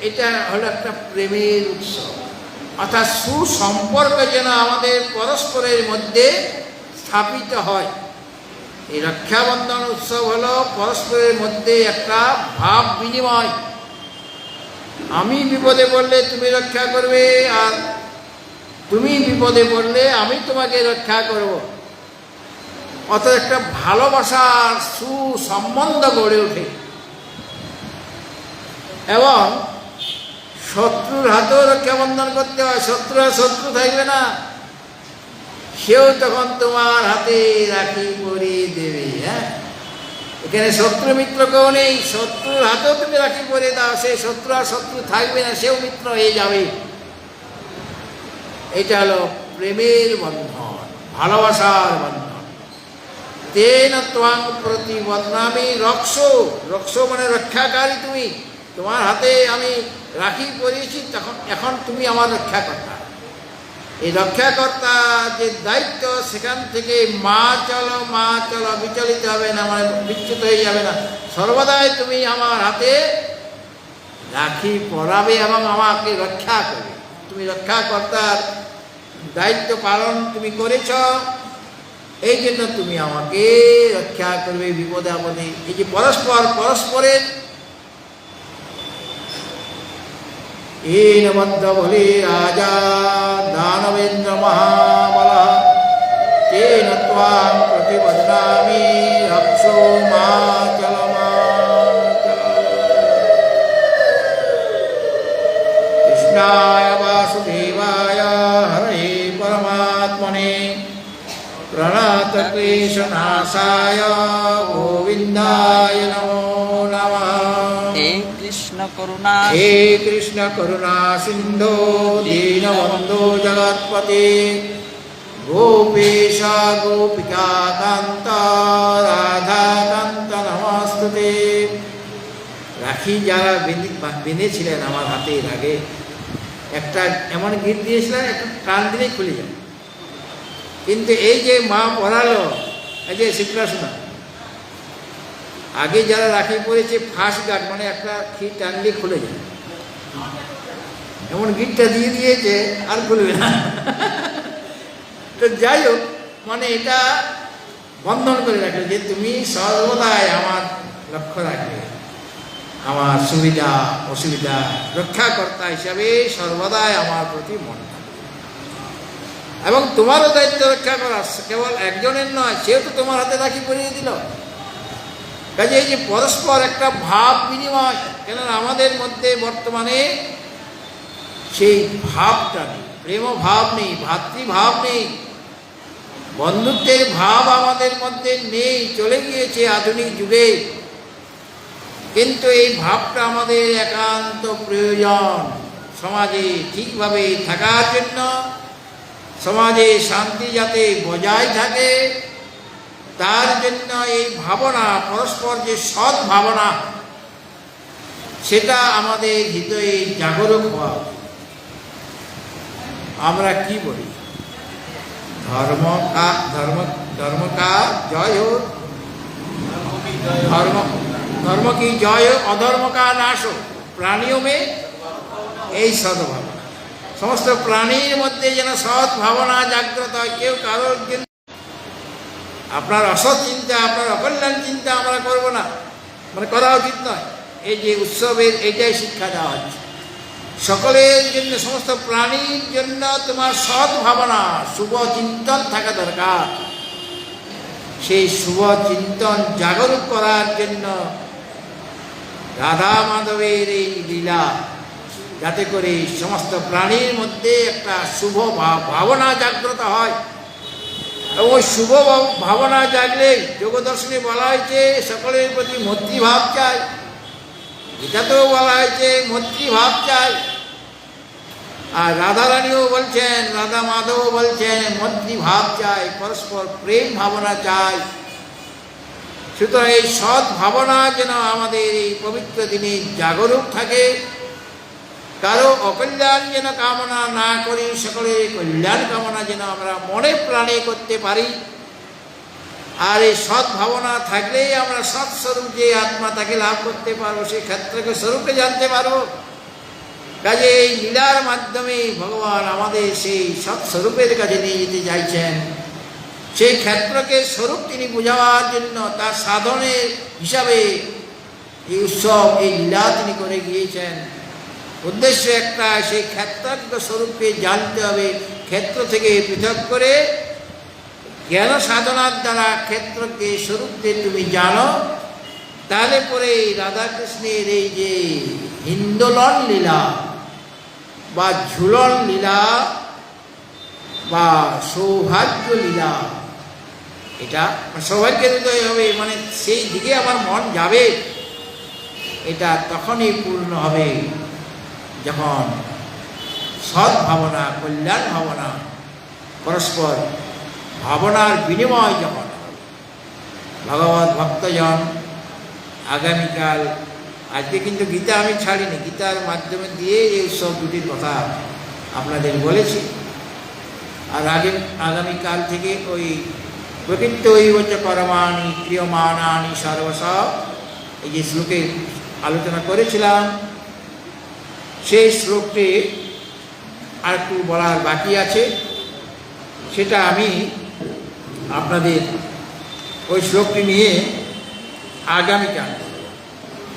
এটা হলো একটা প্রেমের উৎসব, অর্থাৎ সুসম্পর্ক যেন আমাদের পরস্পরের মধ্যে স্থাপিত হয়। এই রক্ষাবন্ধন উৎসব হলো পরস্পরের মধ্যে একটা ভাব বিনিময়। আমি বিপদে পড়লে তুমি রক্ষা করবে, আর তুমি বিপদে পড়লে আমি তোমাকে রক্ষা করব। অর্থাৎ একটা ভালোবাসার সুসম্বন্ধ গড়ে ওঠে। এবং শত্রুর হাতেও রক্ষাবন্ধন করতে হয়। শত্রুরা শত্রু থাকবে না, সেও তখন তোমার হাতে রাখি পরিয়ে দেবে। হ্যাঁ, এখানে শত্রু মিত্র কেউ নেই। শত্রুর হাতেও তুমি রাখি পরিয়ে দাও, সেই শত্রু আর শত্রু থাকবে না, সেও মিত্র হয়ে যাবে। এটা হলো প্রেমের বন্ধন, ভালোবাসার বন্ধন। তেন ত্বাং প্রতি বদনামি রক্ষো। রক্ষো মানে রক্ষাকারী। তুমি, তোমার হাতে আমি রাখি পরিয়েছি, তখন এখন তুমি আমার রক্ষাকর্তা। এই রক্ষাকর্তা যে দায়িত্ব, সেখান থেকে মা চলো বিচলিত হবে না, মানে বিচ্যুত হয়ে যাবে না। সর্বদাই তুমি আমার হাতে রাখি পরাবে এবং আমাকে রক্ষা করবে। তুমি রক্ষাকর্তার দায়িত্ব পালন তুমি করেছ, এই জন্য তুমি আমাকে রক্ষা করবে বিপদে আপদে। এই যে পরস্পরের বদ্ধ বলি রাজা দানবেন্দ্র মহাবল তেন ত্বাং প্রতি বদনামি রক্ষো মা চল। কৃষ্ণায় বাসুদেবায় হরে পরমাত্মনে প্রণত ক্লেশনাশায় গোবিন্দায় নমো নমঃ। হে কৃষ্ণ করুণা সিন্ধো দীনবন্ধো জগৎপতে গোপেশ গোপিকা কান্ত রাধাকান্ত নমস্তুতে। রাখি যারা বেঁধেছিলেন আমার হাতে এর আগে, একটা এমন গিট দিয়েছিলেন, একটা টান দিলেই খুলে যায়। কিন্তু এই যে মা পড়ালো, এই যে শ্রীকৃষ্ণ, আগে যারা রাখি পড়েছে ফার্স্ট গার্ড, মানে একটা টানলে খুলে যায়, এমন গিটটা দিয়ে দিয়েছে আর খুলবে না। তো যাই হোক, মানে এটা বন্ধন করে রাখবে যে তুমি সর্বদাই আমার লক্ষ্য রাখবে, আমার সুবিধা অসুবিধা রক্ষাকর্তা হিসাবে সর্বদাই আমার প্রতি মন থাকবে। এবং তোমারও দায়িত্ব রক্ষা করা, কেবল একজনের নয়, সেও তো তোমার হাতে রাখি পরিয়ে দিল। কাজে এই যে পরস্পর একটা ভাব বিনিময়, কেননা আমাদের মধ্যে বর্তমানে সেই ভাবটা নেই, প্রেম ভাব নেই, ভাতৃভাব নেই, বন্ধুত্বের ভাব আমাদের মধ্যে নেই, চলে গিয়েছে আধুনিক যুগে। কিন্তু এই ভাবটা আমাদের একান্ত প্রয়োজন সমাজে ঠিকভাবে থাকার জন্য, সমাজে শান্তি যাতে বজায় থাকে, তার জন্য এই ভাবনা, পরস্পর যে সৎ ভাবনা, সেটা আমাদের হৃদয়ে জাগরুক হওয়া। আমরা কি বলি? ধর্ম কা জয় হোক, ধর্ম কি জয় হোক, অধর্ম কা নাশ হোক, প্রাণীও মে এই সদ্ভাবনা। সমস্ত প্রাণীর মধ্যে যেন সৎ ভাবনা জাগ্রত হয়। কেউ কারোর জন্য আপনার অসৎ চিন্তা, আপনার অকল্যাণ চিন্তা আমরা করব না, মানে করা উচিত নয়। এই যে উৎসবের এইটাই শিক্ষা দেওয়া হচ্ছে সকলের জন্য, সমস্ত প্রাণীর জন্য তোমার সৎ ভাবনা, শুভ চিন্তন থাকা দরকার। সেই শুভ চিন্তন জাগরুক করার জন্য রাধা মাধবের এই লীলা, যাতে করে সমস্ত প্রাণীর মধ্যে একটা শুভ ভাবনা জাগ্রত হয়। এবং ওই শুভ ভাবনা জাগলে যোগদর্শনে বলা হয়েছে সকলের প্রতি মৈত্রীভাব চাই, এটাতেও বলা হয়েছে মৈত্রীভাব চাই। আর রাধারানীও বলছেন, রাধা মাধবও বলছেন মৈত্রীভাব চাই, পরস্পর প্রেম ভাবনা চাই। সুতরাং এই সৎ ভাবনা যেন আমাদের এই পবিত্র দিনে জাগরুক থাকে, কারো অকল্যাণ যেন কামনা না করি, সকলের কল্যাণ কামনা যেন আমরা মনে প্রাণে করতে পারি। আর এই সৎ ভাবনা থাকলেই আমরা সৎস্বরূপ যে আত্মা তাকে লাভ করতে পারবো, সেই ক্ষেত্রকে স্বরূপে জানতে পারবো। কাজে এই লীলার মাধ্যমে ভগবান আমাদের সেই সৎস্বরূপের কাছে নিয়ে যেতে চাইছেন। সেই ক্ষেত্রকে স্বরূপ তিনি বোঝাবার জন্য তার সাধনের হিসাবে এই উৎসব, এই লীলা তিনি করে গিয়েছেন। উদ্দেশ্য একটা, সেই ক্ষেত্রজ্ঞ স্বরূপকে জানতে হবে। ক্ষেত্র থেকে পৃথক করে জ্ঞান সাধনার দ্বারা ক্ষেত্রকে স্বরূপকে তুমি জানো, তাহলে পরে রাধাকৃষ্ণের এই যে হিন্দোলন লীলা বা ঝুলন লীলা বা সৌভাগ্য লীলা, এটা সৌভাগ্যের হৃদয় হবে, মানে সেই দিকে আমার মন যাবে। এটা তখনই পূর্ণ হবে যখন সৎ ভাবনা, কল্যাণ ভাবনা, পরস্পর ভাবনার বিনিময় যখন ভগবত ভক্তজন আগামীকাল, আজকে কিন্তু গীতা আমি ছাড়িনি, গীতার মাধ্যমে দিয়ে এই উৎসব দুটির কথা আপনাদের বলেছি। আর আগামীকাল থেকে ওই প্রকৃত্যৈবচ কর্মাণি ক্রিয়মাণানি সর্বশ, এই যে শ্লোকে আলোচনা করেছিলাম, সেই শ্লোকটি আর একটু বলার বাকি আছে। সেটা আমি আপনাদের ওই শ্লোকটি নিয়ে আগামীকাল